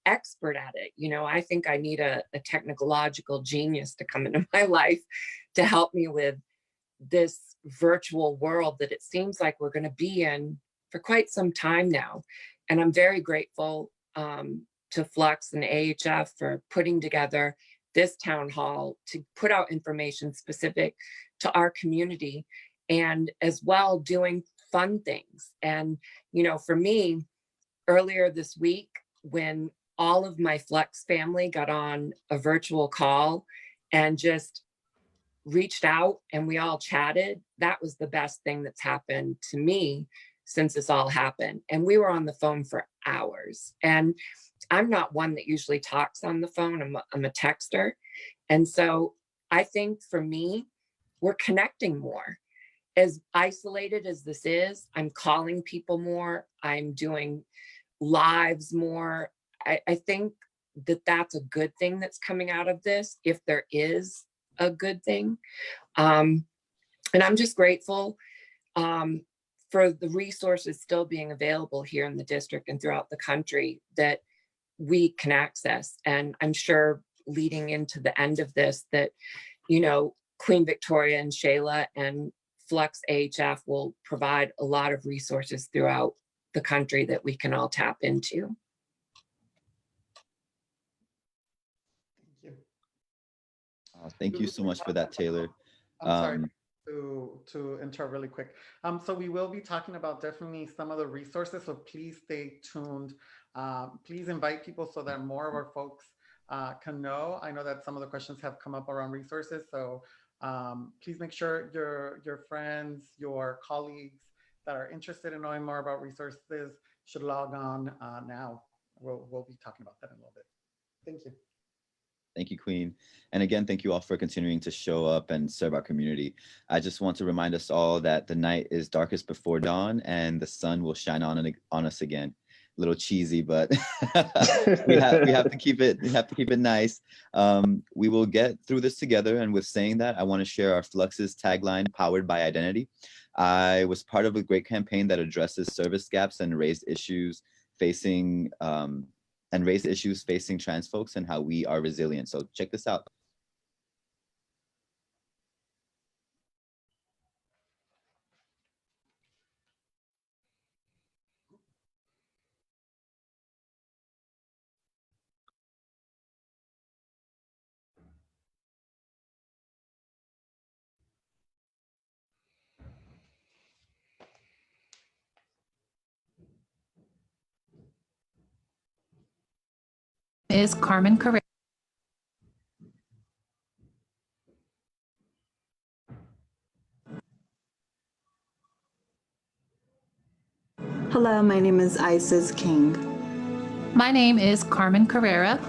expert at it. You know, I think I need a technological genius to come into my life to help me with this virtual world that it seems like we're going to be in for quite some time now. And I'm very grateful to FLUX and AHF for putting together this town hall to put out information specific to our community, and as well doing fun things. And, you know, for me, earlier this week, when all of my FLUX family got on a virtual call and just reached out and we all chatted, that was the best thing that's happened to me since this all happened. And we were on the phone for hours. And I'm not one that usually talks on the phone. I'm a texter. And so I think for me, we're connecting more. As isolated as this is, I'm calling people more. I'm doing lives more. I think that that's a good thing that's coming out of this, if there is a good thing. And I'm just grateful for the resources still being available here in the district and throughout the country that we can access. And I'm sure leading into the end of this that, you know, Queen Victoria and Shayla and FLUX AHF will provide a lot of resources throughout the country that we can all tap into. Thank you so much for that, Taylor. I'm sorry to interrupt really quick. So we will be talking about definitely some of the resources, so please stay tuned. Please invite people so that more of our folks can know. I know that some of the questions have come up around resources, so please make sure your friends, your colleagues that are interested in knowing more about resources should log on now. We'll be talking about that in a little bit. Thank you. Thank you, Queen. And again, thank you all for continuing to show up and serve our community. I just want to remind us all that the night is darkest before dawn and the sun will shine on us again. A little cheesy, but we have to keep it nice. We will get through this together. And with saying that, I want to share our FLUX's tagline, Powered by Identity. I was part of a great campaign that addresses service gaps and raised issues facing trans folks and how we are resilient. So check this out. Is Carmen Carrera. Hello, my name is Isis King. My name is Carmen Carrera.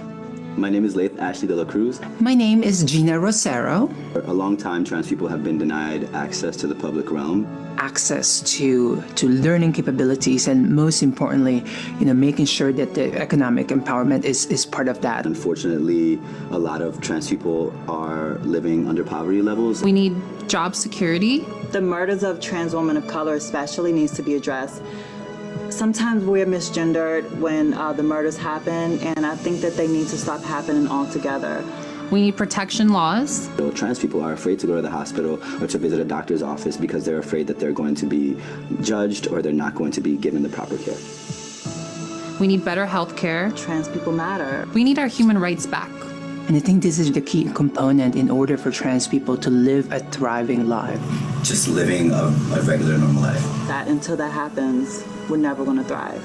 My name is Laith Ashley de la Cruz. My name is Gina Rosero. A long time, trans people have been denied access to the public realm. Access to learning capabilities, and most importantly, making sure that the economic empowerment is part of that. Unfortunately, a lot of trans people are living under poverty levels. We need job security. The murders of trans women of color especially needs to be addressed. Sometimes we're misgendered when the murders happen, and I think that they need to stop happening altogether. We need protection laws. So trans people are afraid to go to the hospital or to visit a doctor's office because they're afraid that they're going to be judged or they're not going to be given the proper care. We need better health care. Trans people matter. We need our human rights back. And I think this is the key component in order for trans people to live a thriving life. Just living a regular, normal life. That until that happens, we're never going to thrive.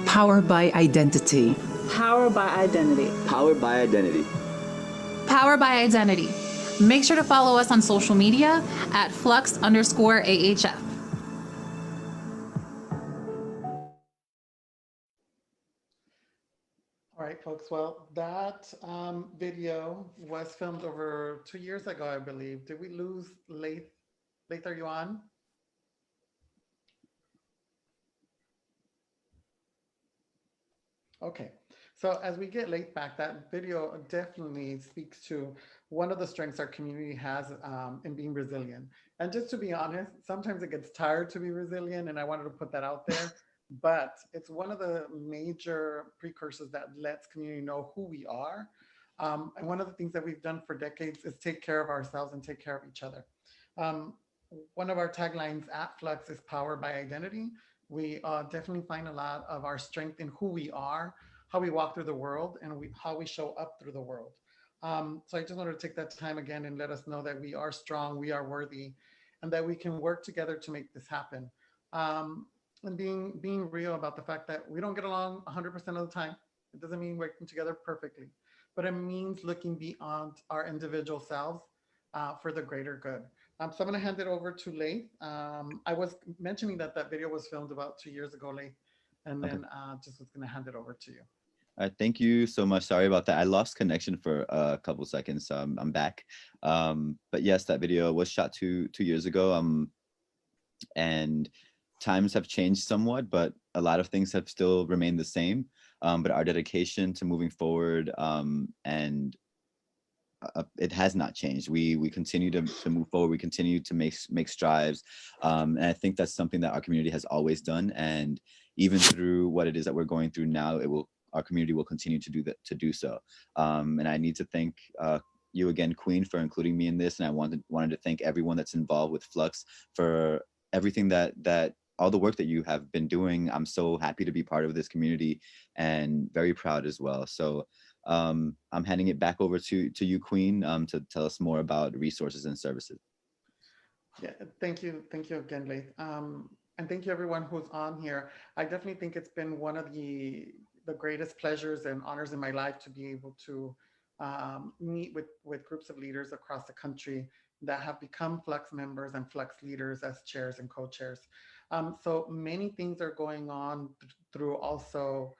Powered by identity. Powered by identity. Powered by identity. Powered by identity. Make sure to follow us on social media at FLUX_AHF. All right, folks. Well, that video was filmed over 2 years ago, I believe. Did we lose Laith? Laith, are you on? Okay, so as we get late back, that video definitely speaks to one of the strengths our community has in being resilient. And just to be honest, sometimes it gets tired to be resilient, and I wanted to put that out there. But it's one of the major precursors that lets community know who we are. And one of the things that we've done for decades is take care of ourselves and take care of each other. Um, One of our taglines at Flux is powered by identity. We definitely find a lot of our strength in who we are, how we walk through the world, and how we show up through the world. So I just wanted to take that time again and let us know that we are strong, we are worthy, and that we can work together to make this happen. And being real about the fact that we don't get along 100% of the time. It doesn't mean working together perfectly, but it means looking beyond our individual selves for the greater good. So I'm going to hand it over to Leigh. I was mentioning that that video was filmed about 2 years ago, Leigh, and then just was going to hand it over to you. All right, thank you so much. Sorry about that. I lost connection for a couple seconds, so I'm back. But yes, that video was shot two years ago, and times have changed somewhat, but a lot of things have still remained the same. But our dedication to moving forward and it has not changed. We continue to move forward. We continue to make strides, and I think that's something that our community has always done. And even through what it is that we're going through now, our community will continue to do so. And I need to thank you again, Queen, for including me in this. And I wanted to thank everyone that's involved with Flux for everything that all the work that you have been doing. I'm so happy to be part of this community and very proud as well. So I'm handing it back over to you, Queen, to tell us more about resources and services. Yeah, thank you again, Leigh. And thank you everyone who's on here. I definitely think it's been one of the greatest pleasures and honors in my life to be able to meet with groups of leaders across the country that have become Flux members and Flux leaders as chairs and co-chairs. So many things are going on through also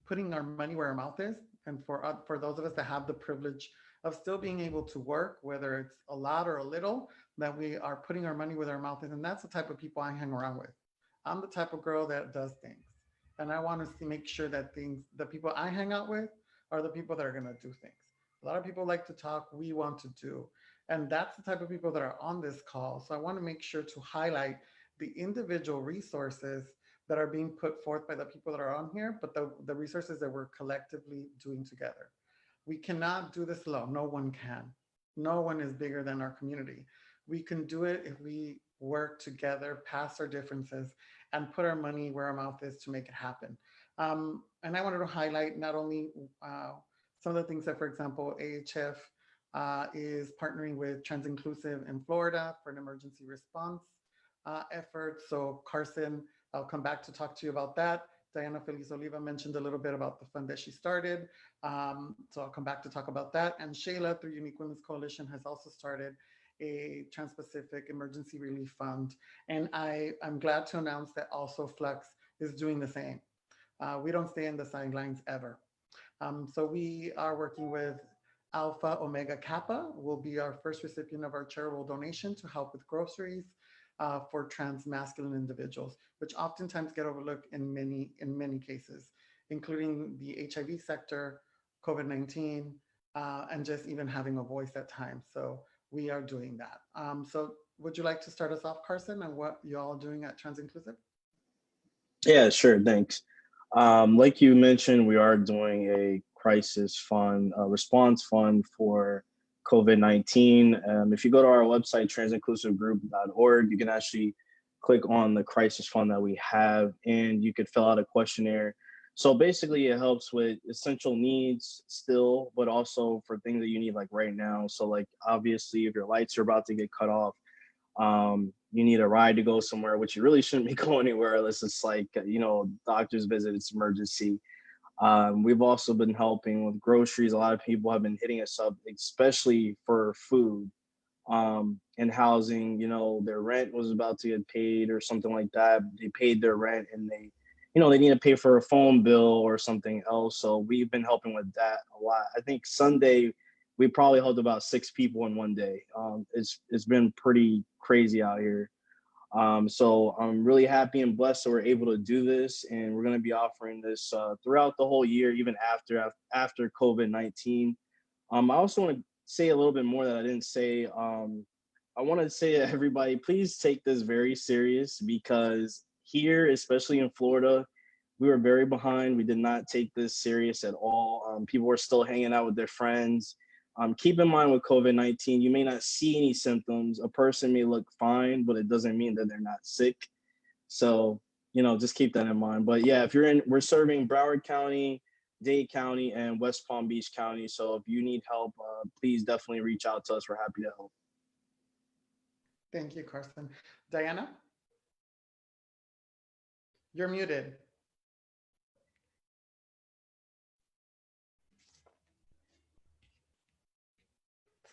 putting our money where our mouth is. And for those of us that have the privilege of still being able to work, whether it's a lot or a little, that we are putting our money where our mouth is. And that's the type of people I hang around with. I'm the type of girl that does things. And I want to make sure that the people I hang out with are the people that are going to do things. A lot of people like to talk, we want to do. And that's the type of people that are on this call. So I want to make sure to highlight the individual resources that are being put forth by the people that are on here, but the resources that we're collectively doing together. We cannot do this alone. No one can. No one is bigger than our community. We can do it if we work together past our differences and put our money where our mouth is to make it happen. And I wanted to highlight not only some of the things that, for example, AHF is partnering with Trans-Inclusive in Florida for an emergency response effort. So Carson, I'll come back to talk to you about that. Diana Feliz Oliva mentioned a little bit about the fund that she started. So I'll come back to talk about that. And Shayla through Unique Women's Coalition has also started a Trans-Pacific Emergency Relief Fund. And I'm glad to announce that also Flux is doing the same. We don't stay in the sidelines ever. So we are working with Alpha Omega Kappa, will be our first recipient of our charitable donation to help with groceries for trans masculine individuals, which oftentimes get overlooked in many cases, including the HIV sector, COVID-19, and just even having a voice at times. So we are doing that. So would you like to start us off, Carson, on what you all are doing at Trans-Inclusive? Yeah, sure, thanks. Like you mentioned, we are doing a crisis fund, a response fund for COVID-19. If you go to our website, transinclusivegroup.org, you can actually click on the crisis fund that we have, and you could fill out a questionnaire. So basically it helps with essential needs still, but also for things that you need like right now. So like, obviously if your lights are about to get cut off, you need a ride to go somewhere, which you really shouldn't be going anywhere unless it's like, doctor's visit, it's emergency. We've also been helping with groceries. A lot of people have been hitting us up, especially for food and housing. Their rent was about to get paid or something like that. They paid their rent and they need to pay for a phone bill or something else. So we've been helping with that a lot. I think Sunday, we probably helped about 6 people in one day. It's been pretty crazy out here. So I'm really happy and blessed that we're able to do this, and we're going to be offering this throughout the whole year, even after COVID-19. I also want to say a little bit more that I didn't say. I want to say to everybody, please take this very serious, because here, especially in Florida, we were very behind. We did not take this serious at all. People were still hanging out with their friends. Keep in mind with COVID-19, you may not see any symptoms. A person may look fine, but it doesn't mean that they're not sick. So, just keep that in mind. But yeah, we're serving Broward County, Dade County, and West Palm Beach County. So if you need help, please definitely reach out to us. We're happy to help. Thank you, Carson. Diana? You're muted.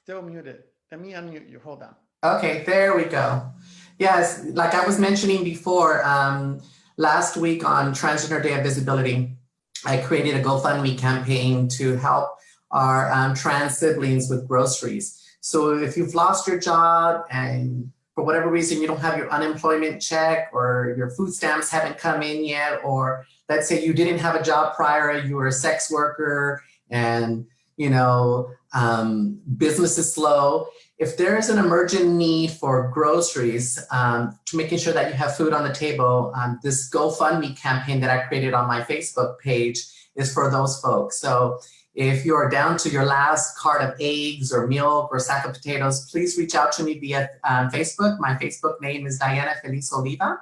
Still muted. Let me unmute you. Hold on. Okay, there we go. Yes, like I was mentioning before, last week on Transgender Day of Visibility, I created a GoFundMe campaign to help our trans siblings with groceries. So if you've lost your job and for whatever reason you don't have your unemployment check, or your food stamps haven't come in yet, or let's say you didn't have a job prior, you were a sex worker and business is slow. If there is an emergent need for groceries, to making sure that you have food on the table, this GoFundMe campaign that I created on my Facebook page is for those folks. So if you're down to your last cart of eggs or milk or sack of potatoes, please reach out to me via Facebook. My Facebook name is Diana Feliz Oliva.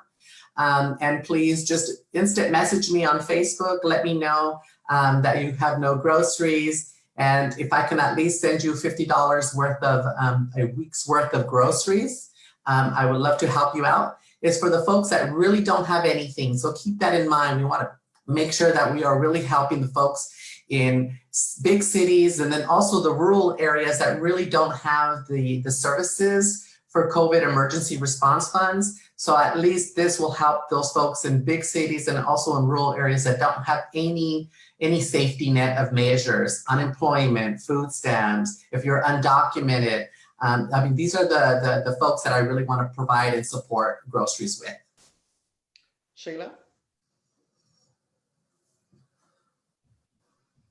And please just instant message me on Facebook. Let me know that you have no groceries. And if I can at least send you $50 worth of a week's worth of groceries, I would love to help you out. It's for the folks that really don't have anything. So keep that in mind. We want to make sure that we are really helping the folks in big cities, and then also the rural areas that really don't have the services for COVID emergency response funds. So at least this will help those folks in big cities and also in rural areas that don't have any safety net of measures, unemployment, food stamps, if you're undocumented. These are the folks that I really want to provide and support groceries with. Sheila?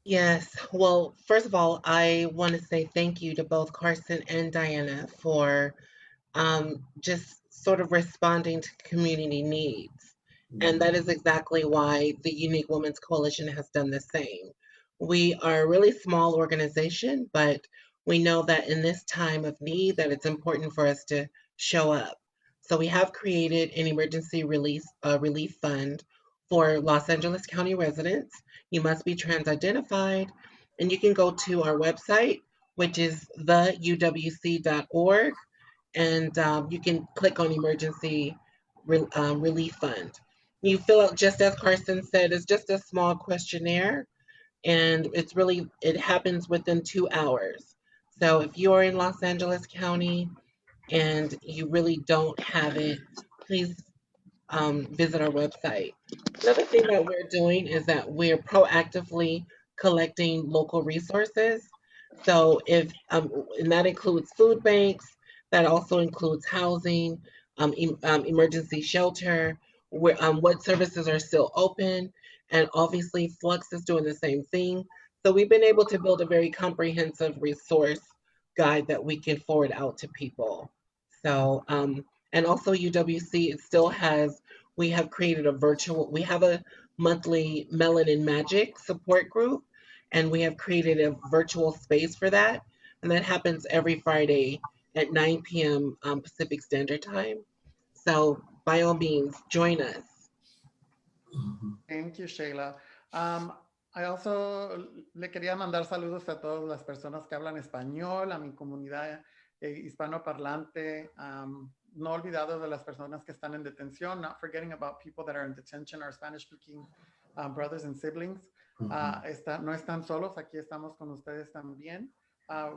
Yes, well, first of all, I want to say thank you to both Carson and Diana for just sort of responding to community needs. And that is exactly why the Unique Women's Coalition has done the same. We are a really small organization, but we know that in this time of need that it's important for us to show up. So we have created an emergency relief fund for Los Angeles County residents. You must be trans-identified, and you can go to our website, which is theuwc.org, and you can click on emergency relief fund. You fill out, just as Carson said, it's just a small questionnaire, and it happens within 2 hours. So if you're in Los Angeles County and you really don't have it, please visit our website. Another thing that we're doing is that we're proactively collecting local resources. So and that includes food banks, that also includes housing, emergency shelter, what services are still open, and obviously FLUX is doing the same thing. So we've been able to build a very comprehensive resource guide that we can forward out to people. So, and also UWC, we have created we have a monthly Melanin Magic support group, and we have created a virtual space for that. And that happens every Friday at 9 p.m. Pacific Standard Time. So by all means, join us. Thank you, Sheila. I also le quería mandar saludos a todas las personas que hablan español, a mi comunidad hispanoparlante, no olvidado de las personas que están en detención, not forgetting about people that are in detention, our Spanish-speaking brothers and siblings. No están solos, aquí estamos con ustedes también.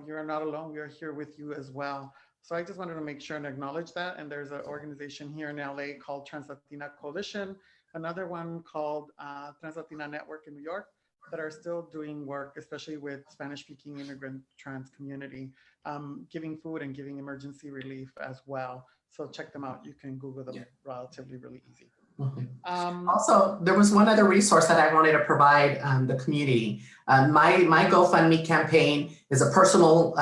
You're not alone, we are here with you as well. So I just wanted to make sure and acknowledge that. And there's an organization here in LA called Trans-Latina Coalition, another one called Trans-Latina Network in New York, that are still doing work, especially with Spanish-speaking immigrant trans community, giving food and giving emergency relief as well. So check them out. You can Google them relatively really easy. Also, there was one other resource that I wanted to provide the community. My GoFundMe campaign is a personal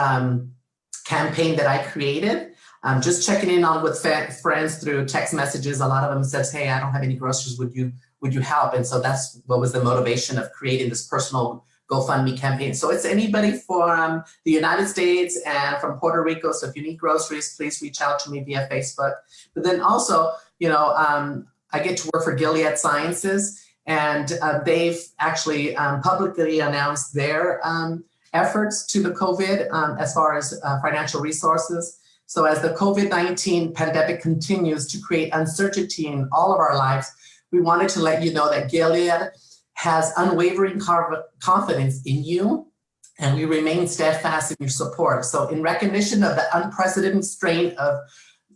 campaign that I created. Just checking in on with friends through text messages. A lot of them says, "Hey, I don't have any groceries. Would you help?" And so that's what was the motivation of creating this personal GoFundMe campaign. So it's anybody from the United States and from Puerto Rico. So if you need groceries, please reach out to me via Facebook. But then also, I get to work for Gilead Sciences, and they've actually publicly announced their efforts to the COVID as far as financial resources. So as the COVID-19 pandemic continues to create uncertainty in all of our lives, we wanted to let you know that Gilead has unwavering confidence in you, and we remain steadfast in your support. So in recognition of the unprecedented strain of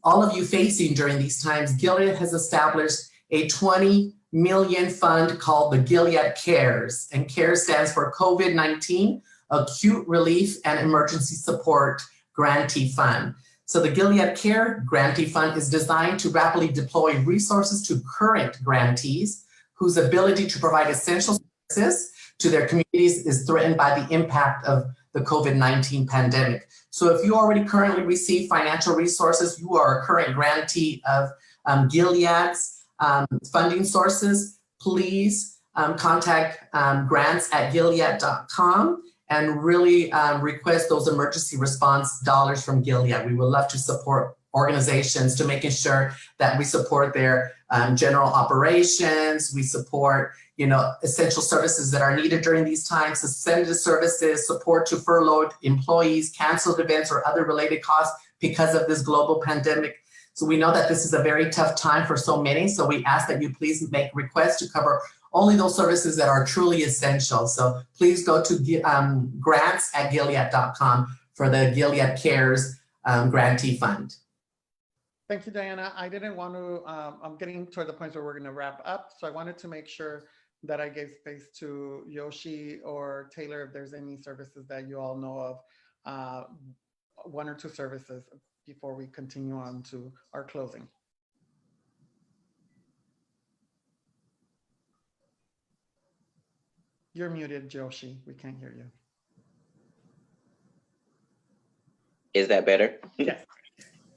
all of you facing during these times, Gilead has established a $20 million fund called the Gilead CARES, and CARES stands for COVID-19 Acute Relief and Emergency Support Grantee Fund. So the Gilead CARE Grantee Fund is designed to rapidly deploy resources to current grantees whose ability to provide essential services to their communities is threatened by the impact of the COVID-19 pandemic. So if you already currently receive financial resources, you are a current grantee of Gilead's funding sources, please contact grants@gilead.com and really request those emergency response dollars from Gilead. We would love to support organizations to making sure that we support their general operations, we support essential services that are needed during these times, suspended services, support to furloughed employees, canceled events, or other related costs because of this global pandemic. So we know that this is a very tough time for so many, so we ask that you please make requests to cover only those services that are truly essential. So please go to grants@gilead.com for the Gilead CARES Grantee Fund. Thank you, Diana. I didn't want to, I'm getting toward the point where we're going to wrap up. So I wanted to make sure that I gave space to Yoshi or Taylor if there's any services that you all know of, one or two services before we continue on to our closing. You're muted, Yoshi. We can't hear you. Is that better? Yes.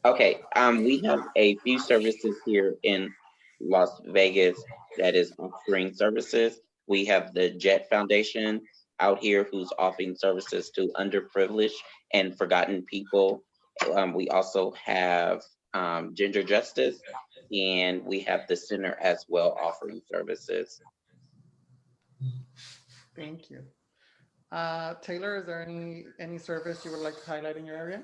Okay, we have a few services here in Las Vegas that is offering services. We have the Jet Foundation out here who's offering services to underprivileged and forgotten people. We also have Ginger Justice, and we have the center as well offering services. Thank you. Taylor, is there any service you would like to highlight in your area?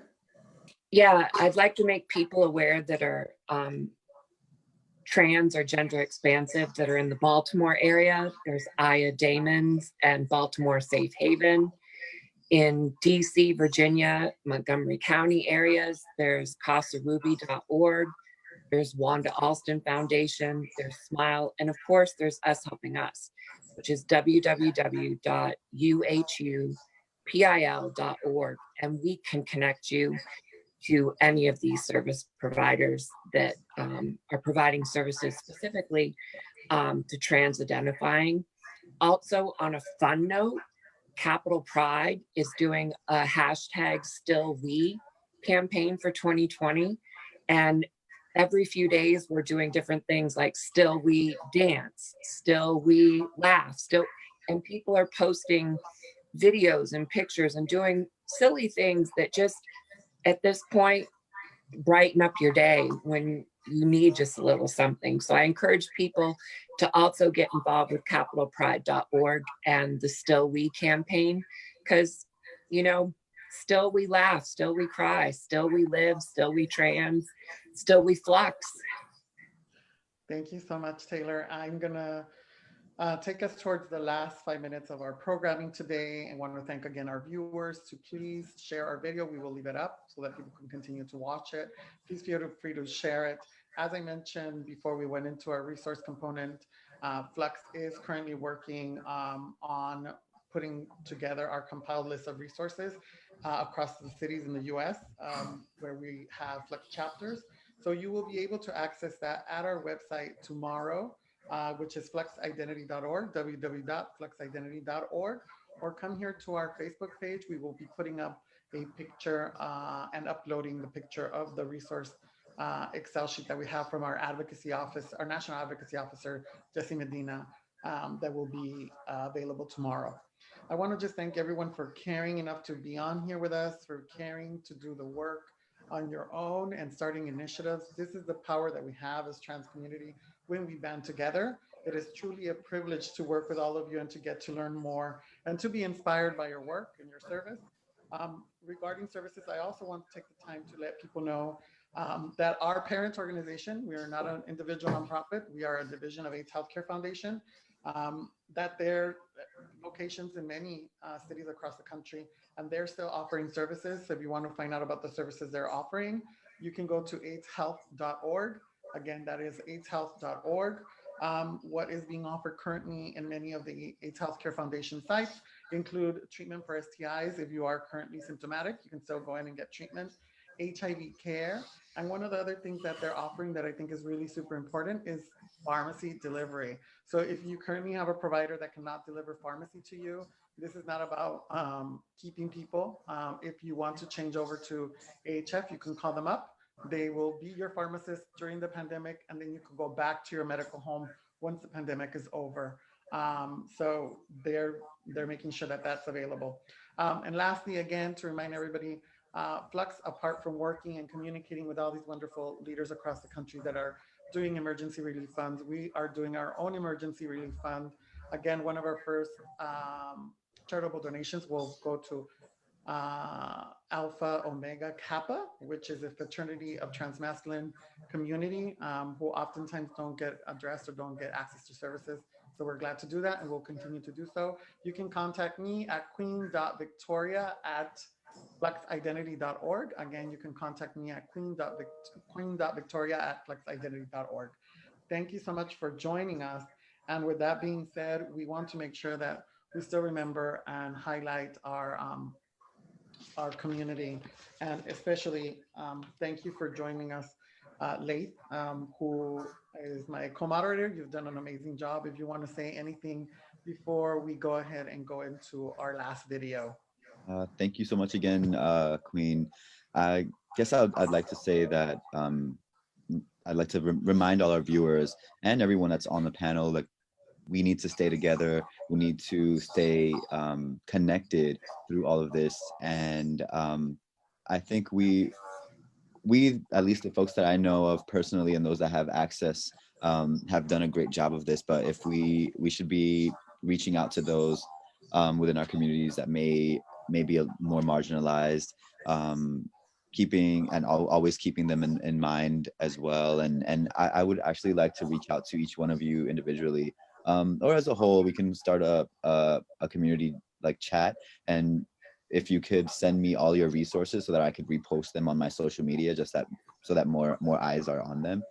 Yeah, I'd like to make people aware that are trans or gender expansive that are in the Baltimore area. There's Aya Damon's and Baltimore Safe Haven. In DC, Virginia, Montgomery County areas, there's CasaRuby.org. There's Wanda Alston Foundation, there's Smile, and of course, there's Us Helping Us, which is www.uhupil.org. And we can connect you to any of these service providers that are providing services specifically to trans identifying. Also, on a fun note, Capital Pride is doing a #StillWe campaign for 2020. And every few days, we're doing different things like Still We Dance, Still We Laugh, and people are posting videos and pictures and doing silly things that just, at this point, brighten up your day when you need just a little something. So I encourage people to also get involved with capitalpride.org and the Still We campaign, because, still we laugh, still we cry, still we live, still we trans, still we flux. Thank you so much, Taylor. I'm gonna take us towards the last 5 minutes of our programming today. I want to thank again our viewers to please share our video. We will leave it up so that people can continue to watch it. Please feel free to share it. As I mentioned before we went into our resource component, FLUX is currently working on putting together our compiled list of resources across the cities in the US where we have FLUX chapters. So you will be able to access that at our website tomorrow, which is fluxidentity.org, www.fluxidentity.org, or come here to our Facebook page. We will be putting up a picture and uploading the picture of the resource Excel sheet that we have from our advocacy office, our national advocacy officer, Jesse Medina, that will be available tomorrow. I want to just thank everyone for caring enough to be on here with us, for caring to do the work on your own and starting initiatives. This is the power that we have as trans community when we band together. It is truly a privilege to work with all of you and to get to learn more and to be inspired by your work and your service. Regarding services, I also want to take the time to let people know that our parent organization, we are not an individual nonprofit, we are a division of AIDS Healthcare Foundation, that there are locations in many cities across the country, and they're still offering services. So if you want to find out about the services they're offering, you can go to aidshealth.org. Again, that is aidshealth.org. What is being offered currently in many of the AIDS Healthcare Foundation sites include treatment for STIs. If you are currently symptomatic, you can still go in and get treatment, HIV care. And one of the other things that they're offering that I think is really super important is pharmacy delivery. So if you currently have a provider that cannot deliver pharmacy to you, this is not about keeping people. If you want to change over to AHF, you can call them up. They will be your pharmacist during the pandemic, and then you can go back to your medical home once the pandemic is over. So they're making sure that that's available. And lastly, again, to remind everybody, FLUX, apart from working and communicating with all these wonderful leaders across the country that are doing emergency relief funds, we are doing our own emergency relief fund. Again, one of our first charitable donations will go to Alpha Omega Kappa, which is a fraternity of transmasculine community who oftentimes don't get addressed or don't get access to services. So we're glad to do that, and we'll continue to do so. You can contact me at queen.victoria@fluxidentity.org. Again, you can contact me at queen.victoria@fluxidentity.org. Thank you so much for joining us. And with that being said, we want to make sure that we still remember and highlight our community, and especially thank you for joining us, Leith, who is my co-moderator. You've done an amazing job. If you want to say anything before we go ahead and go into our last video. Thank you so much again, Queen. I guess I'd like to say that I'd like to remind all our viewers and everyone that's on the panel that we need to stay together. We need to stay connected through all of this. And I think we, at least the folks that I know of personally and those that have access, have done a great job of this. But if we should be reaching out to those within our communities that may be more marginalized, always keeping them in mind as well. And I would actually like to reach out to each one of you individually, or as a whole. We can start a community like chat, and if you could send me all your resources so that I could repost them on my social media, so that more eyes are on them.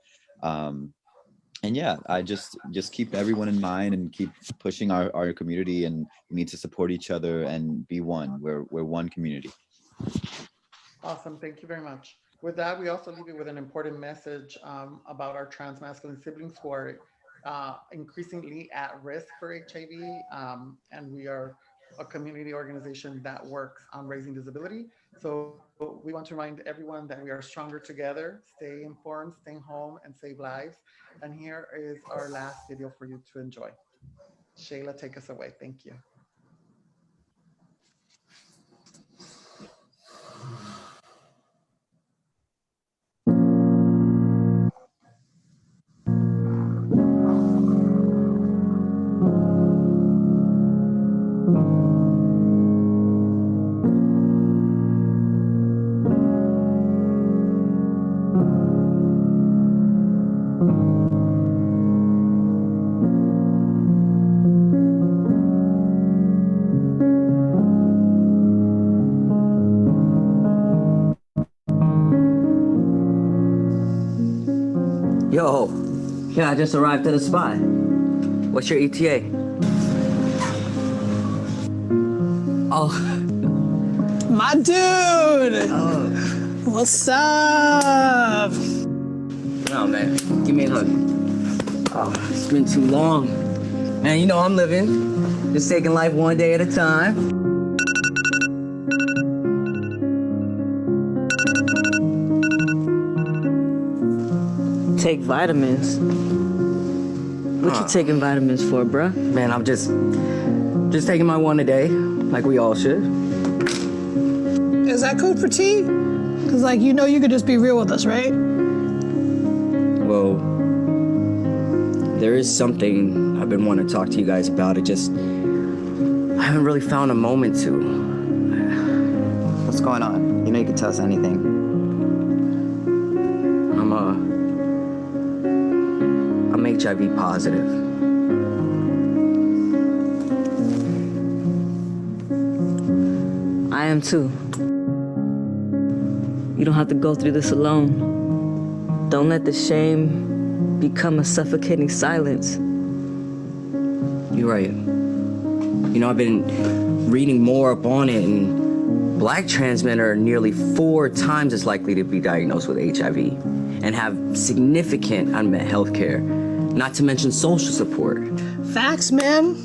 And yeah, I just keep everyone in mind and keep pushing our community, and we need to support each other and be one. We're one community. Awesome, thank you very much. With that, we also leave you with an important message about our transmasculine siblings who are increasingly at risk for HIV, and we are a community organization that works on raising visibility. So we want to remind everyone that we are stronger together. Stay informed, stay home, and save lives. And here is our last video for you to enjoy. Shayla, take us away. Thank you. Yo, yeah, I just arrived at the spot. What's your ETA? Oh. My dude! What's up? No, man. Give me a hug. Oh, it's been too long. Man, you know I'm living. Just taking life one day at a time. Take vitamins? What you taking vitamins for, bruh? Man, I'm just taking my one a day, like we all should. Is that code for tea? Because, like, you know you could just be real with us, right? Well, there is something I've been wanting to talk to you guys about. I haven't really found a moment to. What's going on? You know you can tell us anything. I'm HIV positive. I am too. You don't have to go through this alone. Don't let the shame become a suffocating silence. You're right. You know, I've been reading more up on it, and Black trans men are nearly 4 times as likely to be diagnosed with HIV and have significant unmet health care, not to mention social support. Facts, man.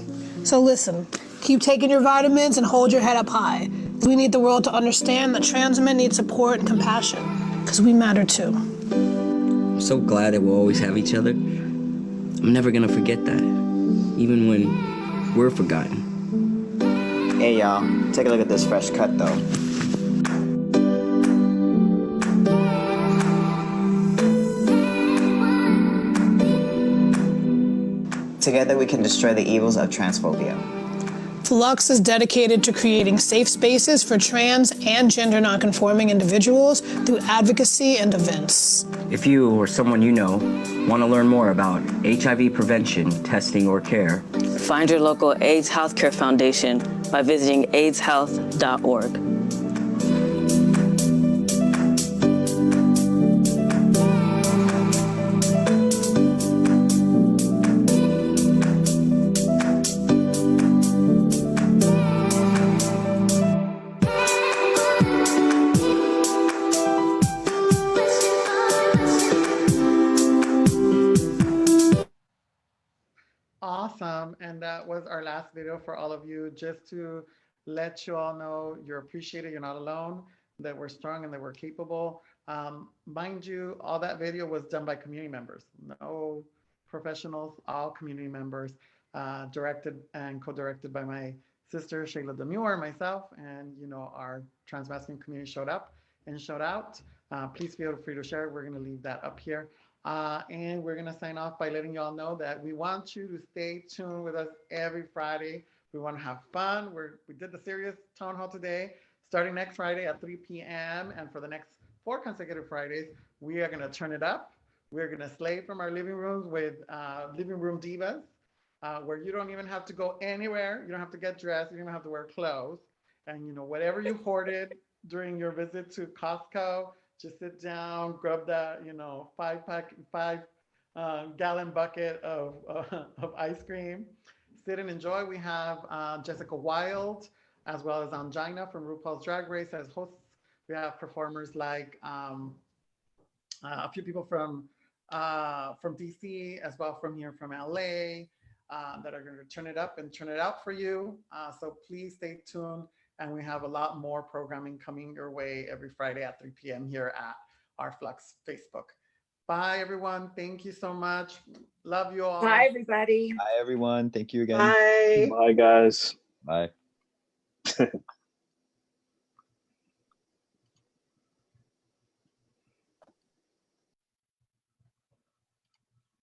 So listen, keep taking your vitamins and hold your head up high. We need the world to understand that trans men need support and compassion, because we matter too. I'm so glad that we'll always have each other. I'm never gonna forget that, even when we're forgotten. Hey y'all, take a look at this fresh cut though. Together we can destroy the evils of transphobia. FLUX is dedicated to creating safe spaces for trans and gender nonconforming individuals through advocacy and events. If you or someone you know want to learn more about HIV prevention, testing, or care, Find your local AIDS Healthcare Foundation by visiting aidshealth.org. Awesome. And that was our last video for all of you, just to let you all know you're appreciated, you're not alone, that we're strong and that we're capable. Mind you, all that video was done by community members, no professionals, all community members, directed and co-directed by my sister, Shayla Demure, myself, and our trans masculine community showed up and showed out. Please feel free to share. We're gonna leave that up here. And we're gonna sign off by letting you all know that we want you to stay tuned with us every Friday. We want to have fun. We did the serious town hall today. Starting next Friday at 3 p.m. and for the next 4 consecutive Fridays, we are gonna turn it up. We're gonna slay from our living rooms with living room divas, where you don't even have to go anywhere. You don't have to get dressed. You don't even have to wear clothes. And whatever you hoarded during your visit to Costco, just sit down, grab that, 5-gallon bucket of ice cream, sit and enjoy. We have Jessica Wilde, as well as Angina from RuPaul's Drag Race as hosts. We have performers like a few people from DC, as well from here from LA, that are going to turn it up and turn it out for you. So please stay tuned. And we have a lot more programming coming your way every Friday at 3 p.m. here at our FLUX Facebook. Bye, everyone. Thank you so much. Love you all. Bye, everybody. Bye, everyone. Thank you again. Bye. Bye, guys. Bye.